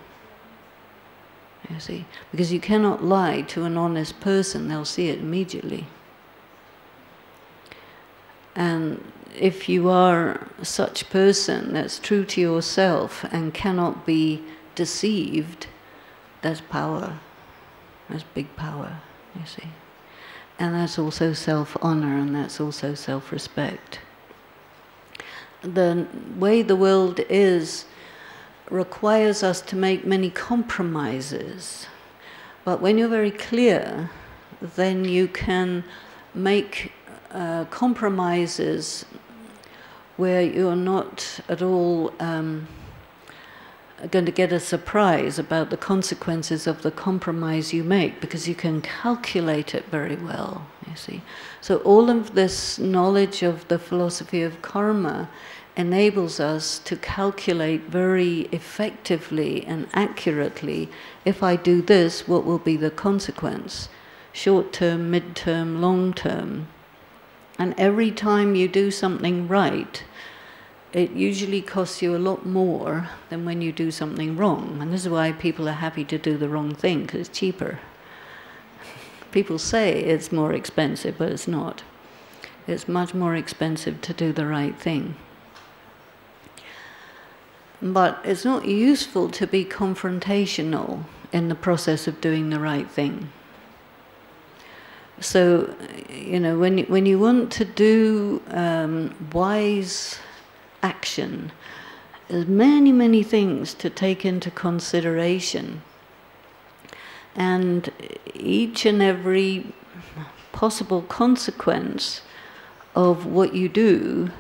You see? Because you cannot lie to an honest person, they'll see it immediately. And if you are such person that's true to yourself and cannot be deceived, that's power. That's big power, you see. And that's also self-honor, and that's also self-respect. The way the world is requires us to make many compromises. But when you're very clear, then you can make compromises where you're not at all going to get a surprise about the consequences of the compromise you make, because you can calculate it very well, you see. So all of this knowledge of the philosophy of karma enables us to calculate very effectively and accurately, if I do this, what will be the consequence? Short term, mid-term, long-term. And every time you do something right, it usually costs you a lot more than when you do something wrong. And this is why people are happy to do the wrong thing, because it's cheaper. People say it's more expensive, but it's not. It's much more expensive to do the right thing. But it's not useful to be confrontational in the process of doing the right thing. So, you know, when you want to do wise action, there's many things to take into consideration. And each and every possible consequence of what you do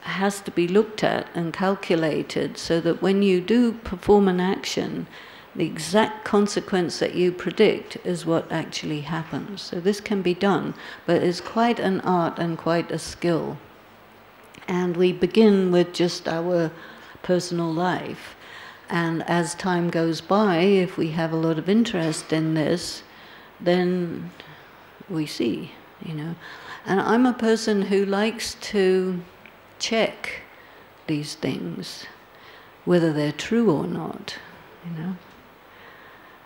has to be looked at and calculated, so that when you do perform an action, the exact consequence that you predict is what actually happens. So this can be done, but it's quite an art and quite a skill. And we begin with just our personal life. And as time goes by, if we have a lot of interest in this, then we see, you know. And I'm a person who likes to check these things, whether they're true or not, you know.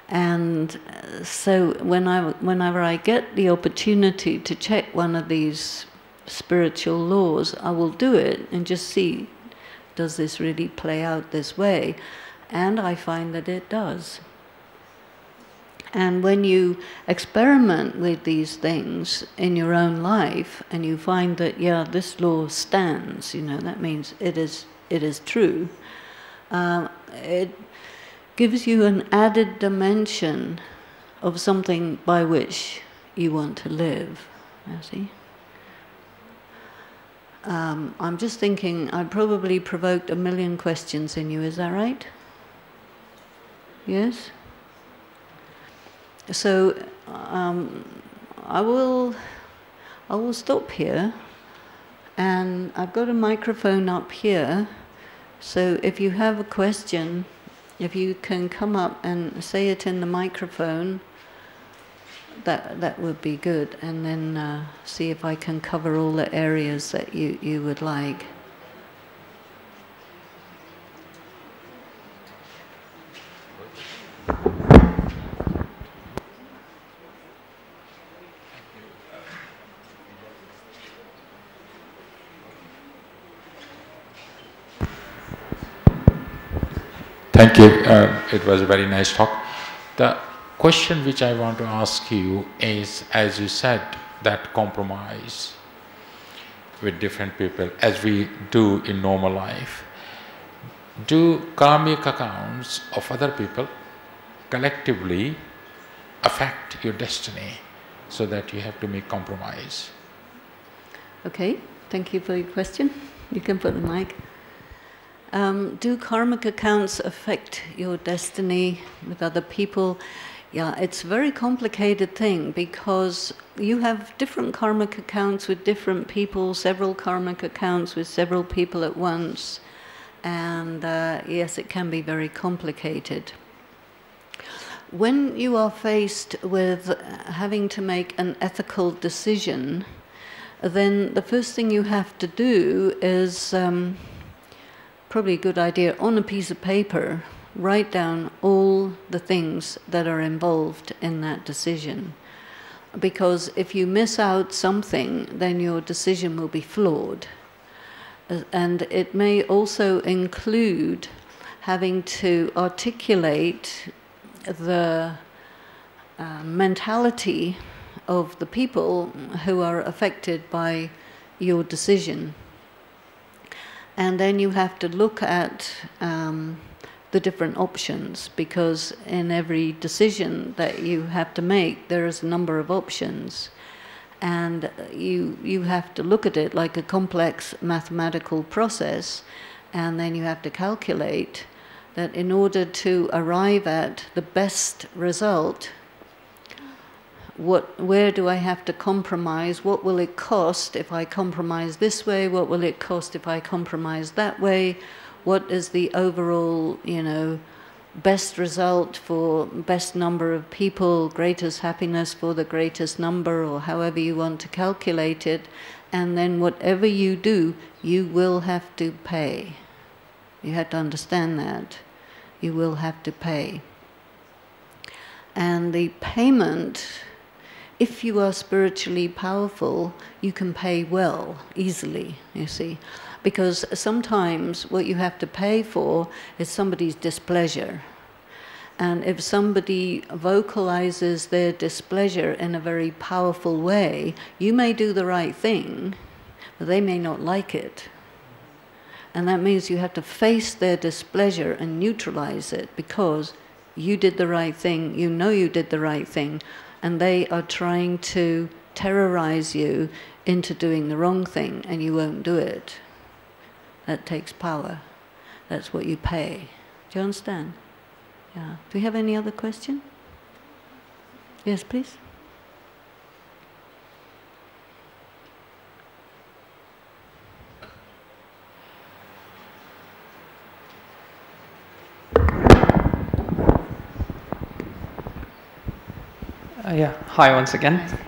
And so whenever I get the opportunity to check one of these spiritual laws, I will do it and just see, does this really play out this way? And I find that it does. And when you experiment with these things in your own life, and you find that, yeah, this law stands, you know, that means it is true, it gives you an added dimension of something by which you want to live, you see. I'm just thinking, I probably provoked 1 million questions in you, is that right? Yes? So I will stop here, and I've got a microphone up here, so if you have a question, if you can come up and say it in the microphone, that would be good, and then see if I can cover all the areas that you would like. Thank you. It was a very nice talk. The question which I want to ask you is, as you said, that compromise with different people, as we do in normal life, do karmic accounts of other people collectively affect your destiny so that you have to make compromise? Okay, thank you for your question. You can put the mic. Do karmic accounts affect your destiny with other people? Yeah, it's a very complicated thing, because you have different karmic accounts with different people, several karmic accounts with several people at once, and yes, it can be very complicated. When you are faced with having to make an ethical decision, then the first thing you have to do is probably a good idea, on a piece of paper, write down all the things that are involved in that decision. Because if you miss out something, then your decision will be flawed. And it may also include having to articulate the mentality of the people who are affected by your decision. And then you have to look at the different options, because in every decision that you have to make, there is a number of options. And you have to look at it like a complex mathematical process, and then you have to calculate that in order to arrive at the best result, where do I have to compromise? What will it cost if I compromise this way? What will it cost if I compromise that way? What is the overall, you know, best result for best number of people, greatest happiness for the greatest number, or however you want to calculate it? And then whatever you do, you will have to pay. You have to understand that. You will have to pay. And the payment, if you are spiritually powerful, you can pay well, easily, you see. Because sometimes what you have to pay for is somebody's displeasure. And if somebody vocalizes their displeasure in a very powerful way, you may do the right thing, but they may not like it. And that means you have to face their displeasure and neutralize it, because you did the right thing, you know you did the right thing, and they are trying to terrorize you into doing the wrong thing, and you won't do it. That takes power. That's what you pay. Do you understand? Yeah. Do we have any other question? Yes, please. Yeah, hi once again.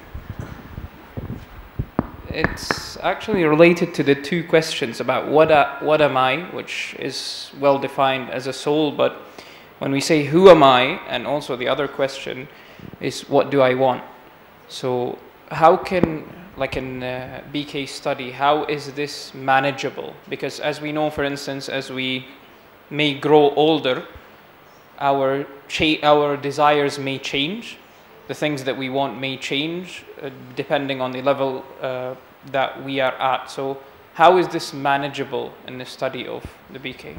It's actually related to the two questions about what am I, which is well defined as a soul, but when we say who am I, and also the other question is what do I want? So how can, like in BK study, how is this manageable? Because as we know, for instance, as we may grow older, our desires may change. The things that we want may change depending on the level that we are at. So how is this manageable in the study of the BK?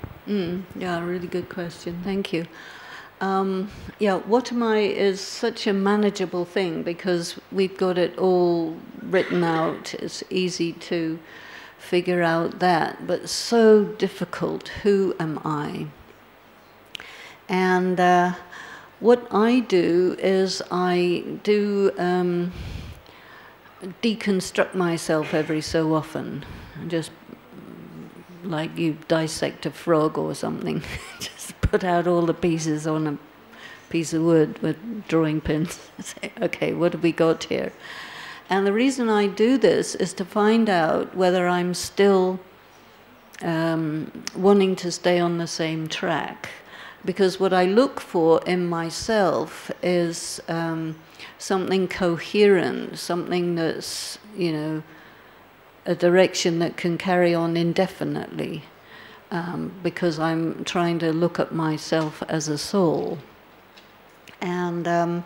Yeah, really good question. Thank you. Yeah, what am I is such a manageable thing because we've got it all written out. It's easy to figure out that, but so difficult. Who am I? And what I do is I do deconstruct myself every so often. Just like you dissect a frog or something. Just put out all the pieces on a piece of wood with drawing pins. Say, okay, what have we got here? And the reason I do this is to find out whether I'm still wanting to stay on the same track. Because what I look for in myself is something coherent, something that's, you know, a direction that can carry on indefinitely. Because I'm trying to look at myself as a soul. And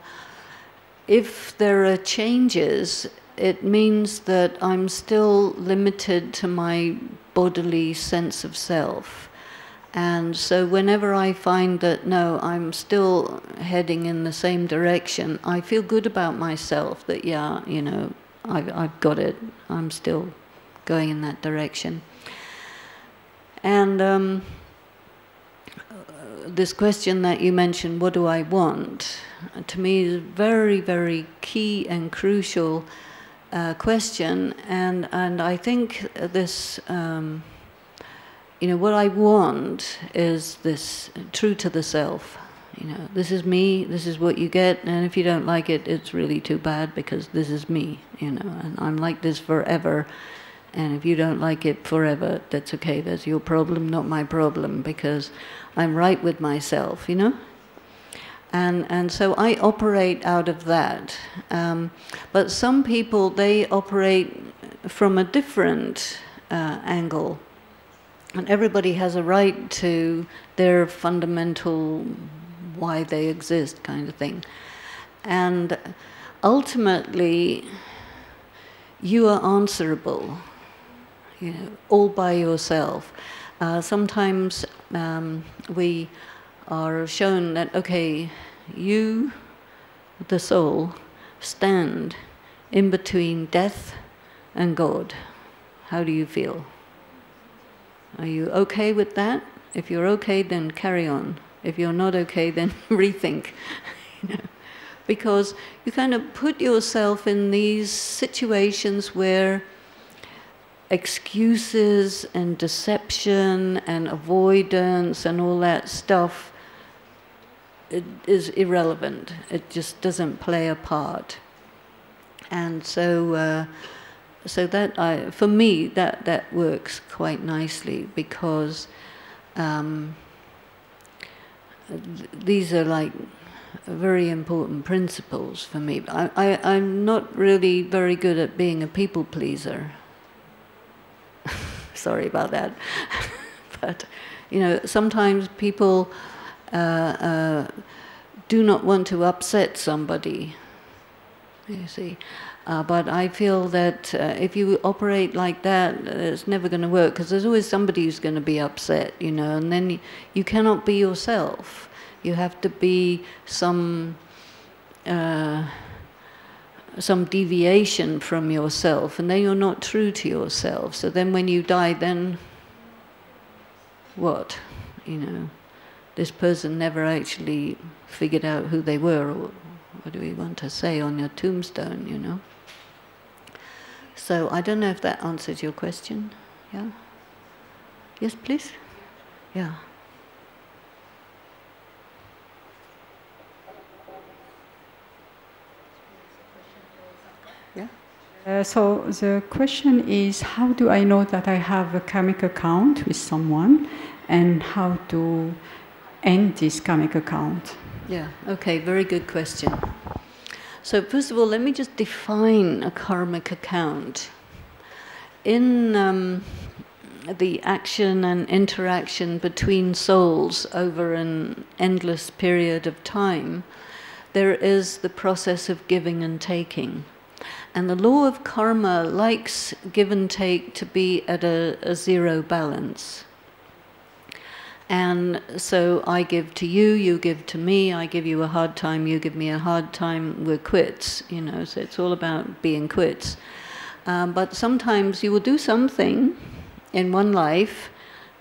if there are changes, it means that I'm still limited to my bodily sense of self. And so whenever I find that, no, I'm still heading in the same direction, I feel good about myself that, yeah, you know, I've got it. I'm still going in that direction. And this question that you mentioned, what do I want, to me is a very, very key and crucial question. And I think this... you know, what I want is this true to the self. You know, this is me, this is what you get, and if you don't like it, it's really too bad because this is me, you know, and I'm like this forever. And if you don't like it forever, that's okay, that's your problem, not my problem, because I'm right with myself, you know? And so I operate out of that. But some people, they operate from a different angle. And everybody has a right to their fundamental why they exist kind of thing. And ultimately, you are answerable, you know, all by yourself. Sometimes we are shown that, okay, you, the soul, stand in between death and God. How do you feel? Are you okay with that? If you're okay, then carry on. If you're not okay, then rethink. You know? Because you kind of put yourself in these situations where excuses and deception and avoidance and all that stuff, it is irrelevant. It just doesn't play a part. And so so that, for me, that works quite nicely because these are like very important principles for me. I'm not really very good at being a people pleaser. sorry about that. But, you know, sometimes people do not want to upset somebody, you see. But I feel that if you operate like that, it's never going to work, because there's always somebody who's going to be upset, you know, and then you cannot be yourself. You have to be some deviation from yourself, and then you're not true to yourself. So then when you die, then what? You know, this person never actually figured out who they were, or what do we want to say on your tombstone, you know? So I don't know if that answers your question. Yeah? Yes, please? Yeah. Yeah? So the question is, how do I know that I have a karmic account with someone, and how to end this karmic account? Yeah, okay, very good question. So first of all, let me just define a karmic account. In the action and interaction between souls over an endless period of time, there is the process of giving and taking. And the law of karma likes give and take to be at a zero balance. And so I give to you, you give to me, I give you a hard time, you give me a hard time, we're quits, you know, so it's all about being quits. But sometimes you will do something in one life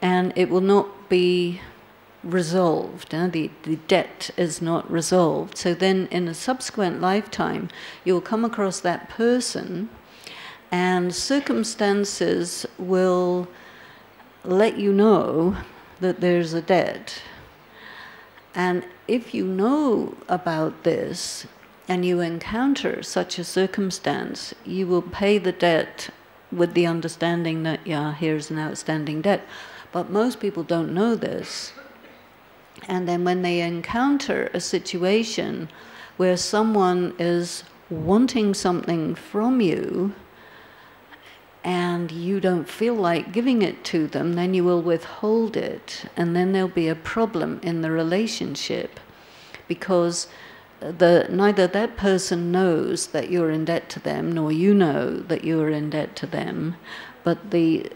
and it will not be resolved, the debt is not resolved. So then in a subsequent lifetime, you'll come across that person and circumstances will let you know that there's a debt. And if you know about this and you encounter such a circumstance, you will pay the debt with the understanding that, yeah, here's an outstanding debt. But most people don't know this. And then when they encounter a situation where someone is wanting something from you, and you don't feel like giving it to them, then you will withhold it, and then there'll be a problem in the relationship, because neither that person knows that you're in debt to them, nor you know that you're in debt to them, but the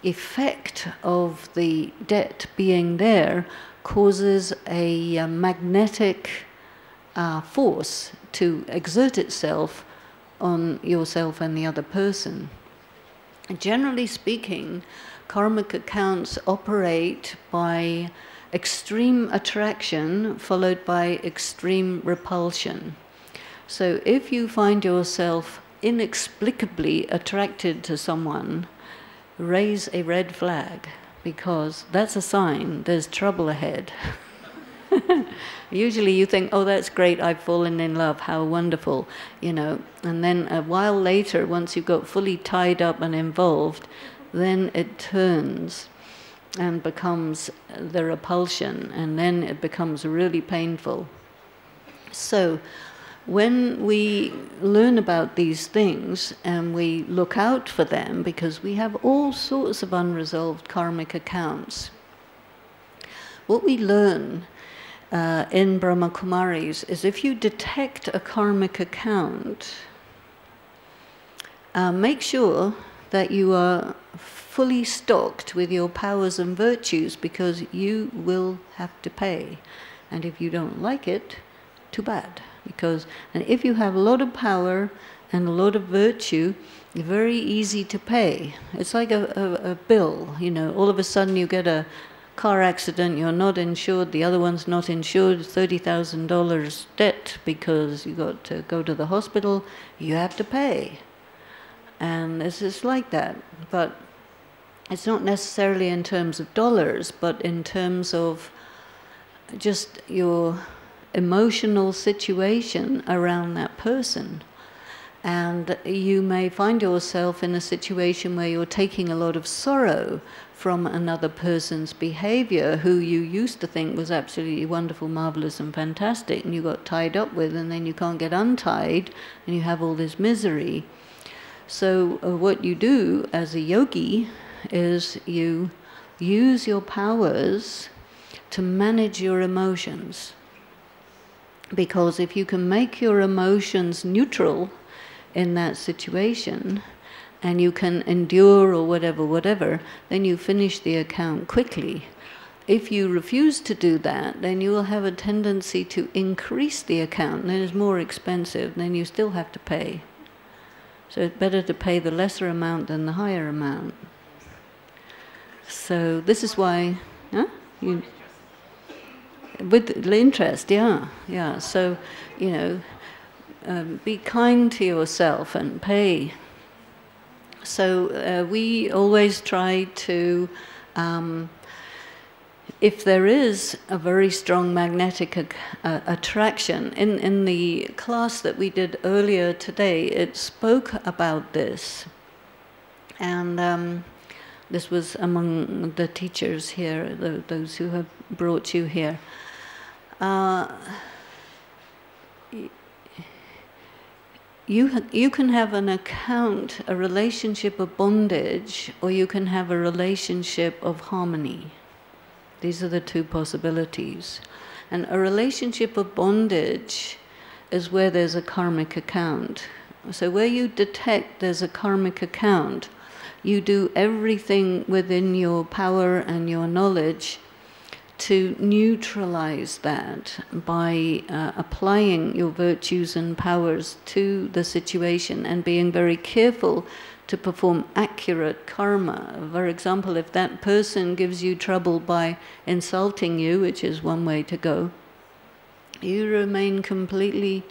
effect of the debt being there causes a magnetic force to exert itself on yourself and the other person. Generally speaking, karmic accounts operate by extreme attraction followed by extreme repulsion. So if you find yourself inexplicably attracted to someone, raise a red flag, because that's a sign there's trouble ahead. Usually you think, oh, that's great, I've fallen in love, how wonderful, you know. And then a while later, once you've got fully tied up and involved, then it turns and becomes the repulsion, and then it becomes really painful. So when we learn about these things and we look out for them, because we have all sorts of unresolved karmic accounts, what we learn in Brahma Kumaris is if you detect a karmic account, make sure that you are fully stocked with your powers and virtues, because you will have to pay. And if you don't like it, too bad. And if you have a lot of power and a lot of virtue, you're very easy to pay. It's like a bill, you know, all of a sudden you get a car accident, you're not insured, the other one's not insured, $30,000 debt because you got to go to the hospital, you have to pay. And it's just like that. But it's not necessarily in terms of dollars, but in terms of just your emotional situation around that person. And you may find yourself in a situation where you're taking a lot of sorrow from another person's behavior who you used to think was absolutely wonderful, marvelous and fantastic, and you got tied up with, and then you can't get untied, and you have all this misery. So what you do as a yogi is you use your powers to manage your emotions. Because if you can make your emotions neutral in that situation, and you can endure or whatever, then you finish the account quickly. If you refuse to do that, then you will have a tendency to increase the account, and then it's more expensive, then you still have to pay. So it's better to pay the lesser amount than the higher amount. So this is why, with the interest, yeah. So, you know, be kind to yourself and pay. So we always try to, if there is a very strong magnetic attraction, in the class that we did earlier today, it spoke about this. And this was among the teachers here, those who have brought you here. You can have an account, a relationship of bondage, or you can have a relationship of harmony. These are the two possibilities. And a relationship of bondage is where there's a karmic account. So where you detect there's a karmic account, you do everything within your power and your knowledge to neutralize that by applying your virtues and powers to the situation and being very careful to perform accurate karma. For example, if that person gives you trouble by insulting you, which is one way to go, you remain completely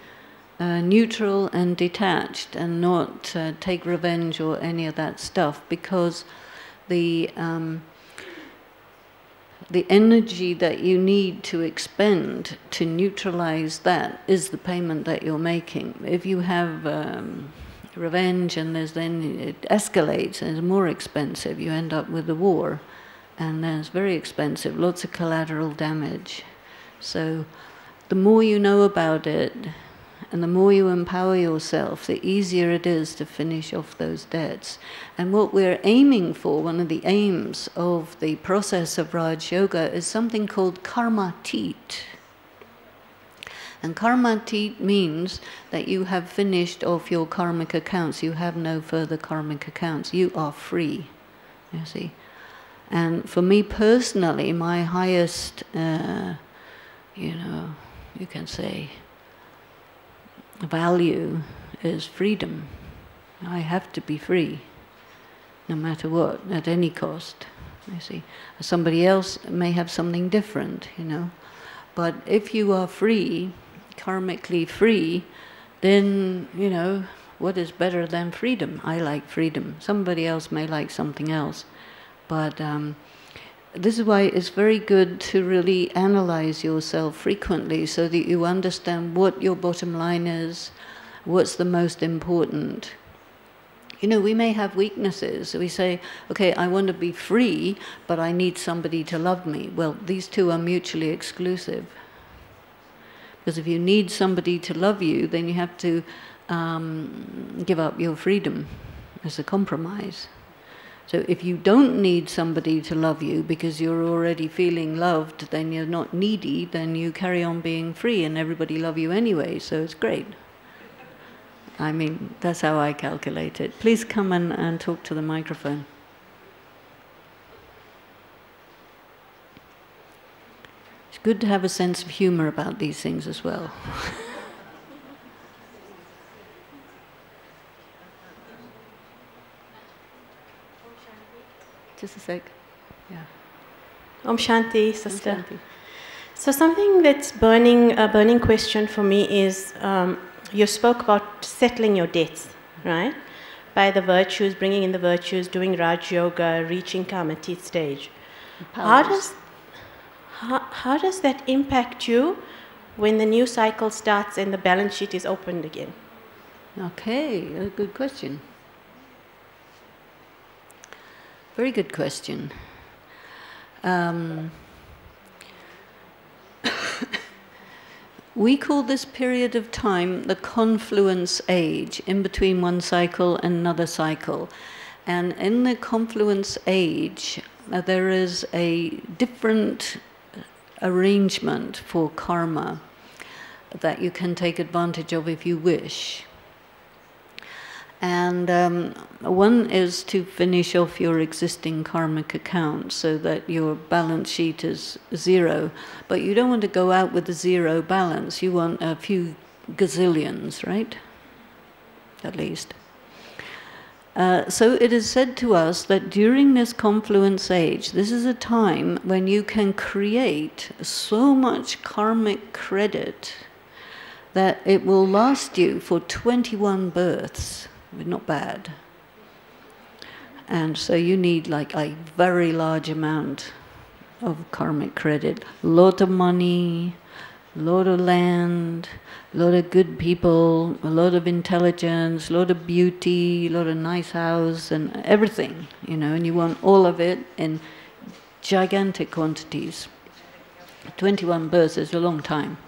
neutral and detached and not take revenge or any of that stuff, because the energy that you need to expend to neutralize that is the payment that you're making. If you have revenge and then it escalates and is more expensive, you end up with a war, and then it's very expensive, lots of collateral damage. So the more you know about it and the more you empower yourself, the easier it is to finish off those debts. And what we're aiming for, one of the aims of the process of Raj Yoga, is something called karma-tit. And karma-tit means that you have finished off your karmic accounts. You have no further karmic accounts. You are free, you see. And for me personally, my highest, you can say, value is freedom. I have to be free, no matter what, at any cost, you see. Somebody else may have something different, But if you are free, karmically free, then, what is better than freedom? I like freedom. Somebody else may like something else. But this is why it's very good to really analyze yourself frequently so that you understand what your bottom line is, what's the most important. We may have weaknesses. We say, okay, I want to be free, but I need somebody to love me. Well, these two are mutually exclusive. Because if you need somebody to love you, then you have to give up your freedom as a compromise. So if you don't need somebody to love you because you're already feeling loved, then you're not needy, then you carry on being free and everybody love you anyway, so it's great. I mean, that's how I calculate it. Please come and talk to the microphone. It's good to have a sense of humor about these things as well. Just a sec. Yeah. Om Shanti, sister. Om Shanti. So something that's a burning question for me is, you spoke about settling your debts, right? By the virtues, bringing in the virtues, doing Raj Yoga, reaching Karma-tit stage. How does that impact you when the new cycle starts and the balance sheet is opened again? Okay, a good question. Very good question. We call this period of time the confluence age, in between one cycle and another cycle. And in the confluence age, there is a different arrangement for karma that you can take advantage of if you wish. And one is to finish off your existing karmic account so that your balance sheet is zero. But you don't want to go out with a zero balance. You want a few gazillions, right? At least. So it is said to us that during this confluence age, this is a time when you can create so much karmic credit that it will last you for 21 births. Not bad. And so you need like a very large amount of karmic credit. A lot of money, a lot of land, a lot of good people, a lot of intelligence, a lot of beauty, a lot of nice house and everything, you know, and you want all of it in gigantic quantities. 21 births is a long time.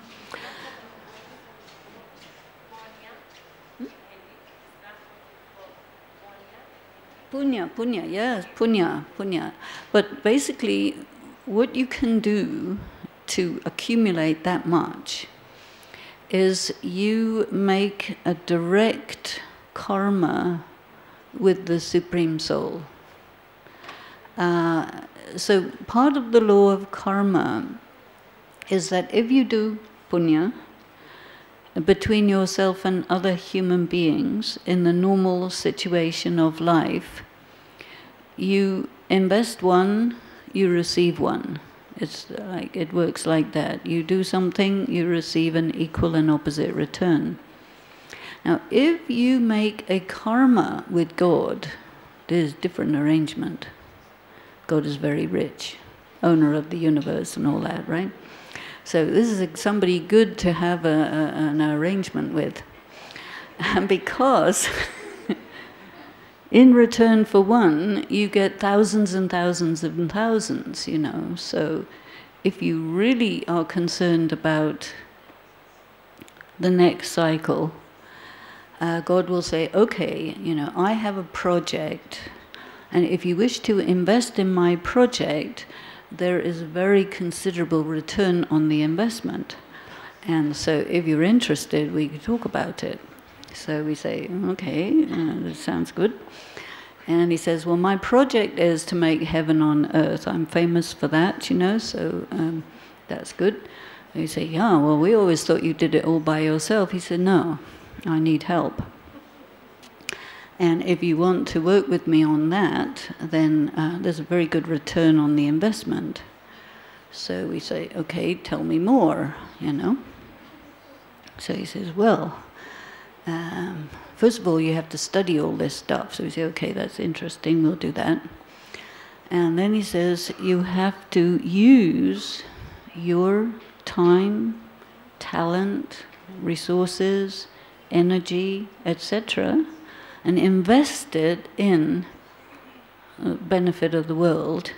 Punya, yes, punya. But basically, what you can do to accumulate that much is you make a direct karma with the Supreme Soul. So part of the law of karma is that if you do punya between yourself and other human beings in the normal situation of life, you invest one, you receive one. It's like, it works like that. You do something, you receive an equal and opposite return. Now, if you make a karma with God, there's different arrangement. God is very rich, owner of the universe and all that, right? So this is somebody good to have an arrangement with. And because in return for one, you get thousands and thousands and thousands, you know. So if you really are concerned about the next cycle, God will say, okay, you know, I have a project, and if you wish to invest in my project, there is a very considerable return on the investment. And so if you're interested, we can talk about it. So we say, okay, that sounds good. And he says, well, my project is to make heaven on earth. I'm famous for that, you know, so that's good. And you say, yeah, well, we always thought you did it all by yourself. He said, no, I need help. And if you want to work with me on that, then there's a very good return on the investment. So we say, okay, tell me more, you know. So he says, well, first of all, you have to study all this stuff. So we say, okay, that's interesting, we'll do that. And then he says, you have to use your time, talent, resources, energy, etc., and invest it in the benefit of the world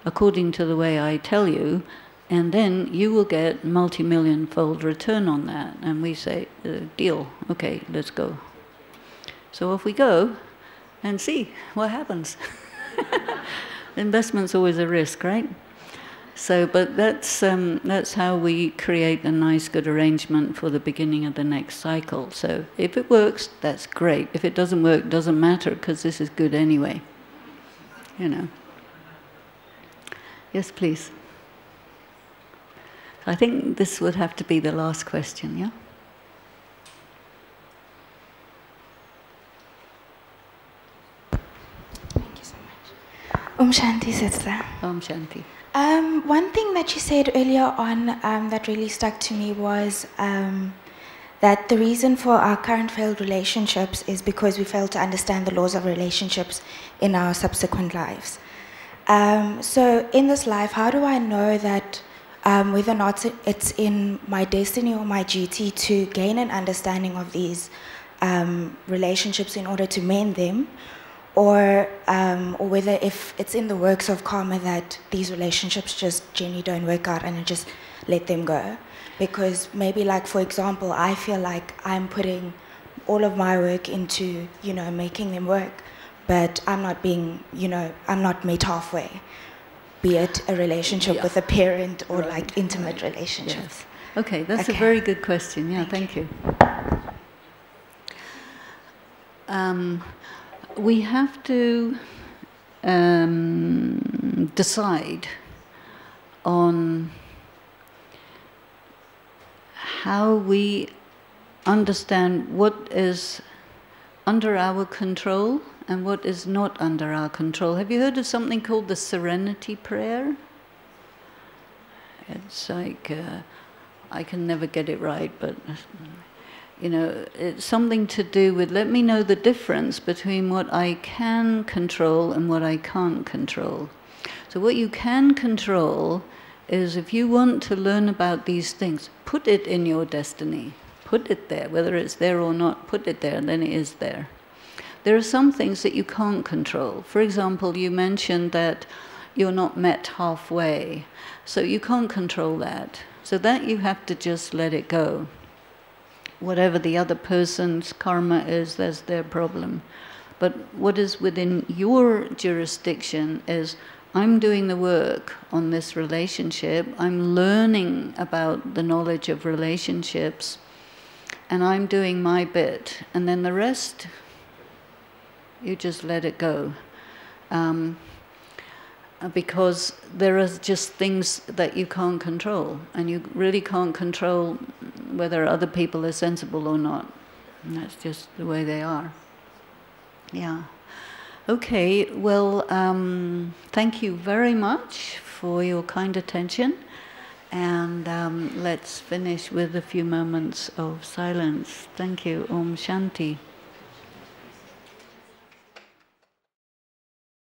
according to the way I tell you, and then you will get multi-million-fold return on that. And we say, deal, okay, let's go. So off we go and see what happens. Investment's always a risk, right? So, but that's how we create a nice, good arrangement for the beginning of the next cycle. So if it works, that's great. If it doesn't work, doesn't matter, because this is good anyway. You know. Yes, please. I think this would have to be the last question, yeah? Thank you so much. Om Shanti, Sister. Om Shanti. One thing that you said earlier on that really stuck to me was that the reason for our current failed relationships is because we fail to understand the laws of relationships in our subsequent lives. So in this life, how do I know that whether or not it's in my destiny or my duty to gain an understanding of these relationships in order to mend them? Or whether if it's in the works of karma that these relationships just generally don't work out and I just let them go. Because maybe, like, for example, I feel like I'm putting all of my work into, you know, making them work, but I'm not being, I'm not met halfway, be it a relationship with a parent or like intimate relationships. Yes. Okay, that's a very good question. Yeah, thank you. We have to decide on how we understand what is under our control and what is not under our control. Have you heard of something called the Serenity Prayer? It's like, I can never get it right, but it's something to do with, let me know the difference between what I can control and what I can't control. So what you can control is, if you want to learn about these things, put it in your destiny. Put it there, whether it's there or not, put it there, and then it is there. There are some things that you can't control. For example, you mentioned that you're not met halfway, so you can't control that. So that you have to just let it go. Whatever the other person's karma is, that's their problem. But what is within your jurisdiction is, I'm doing the work on this relationship, I'm learning about the knowledge of relationships, and I'm doing my bit, and then the rest, you just let it go. Because there are just things that you can't control, and you really can't control whether other people are sensible or not. And that's just the way they are. Yeah. Okay, well, thank you very much for your kind attention, and let's finish with a few moments of silence. Thank you. Om Shanti.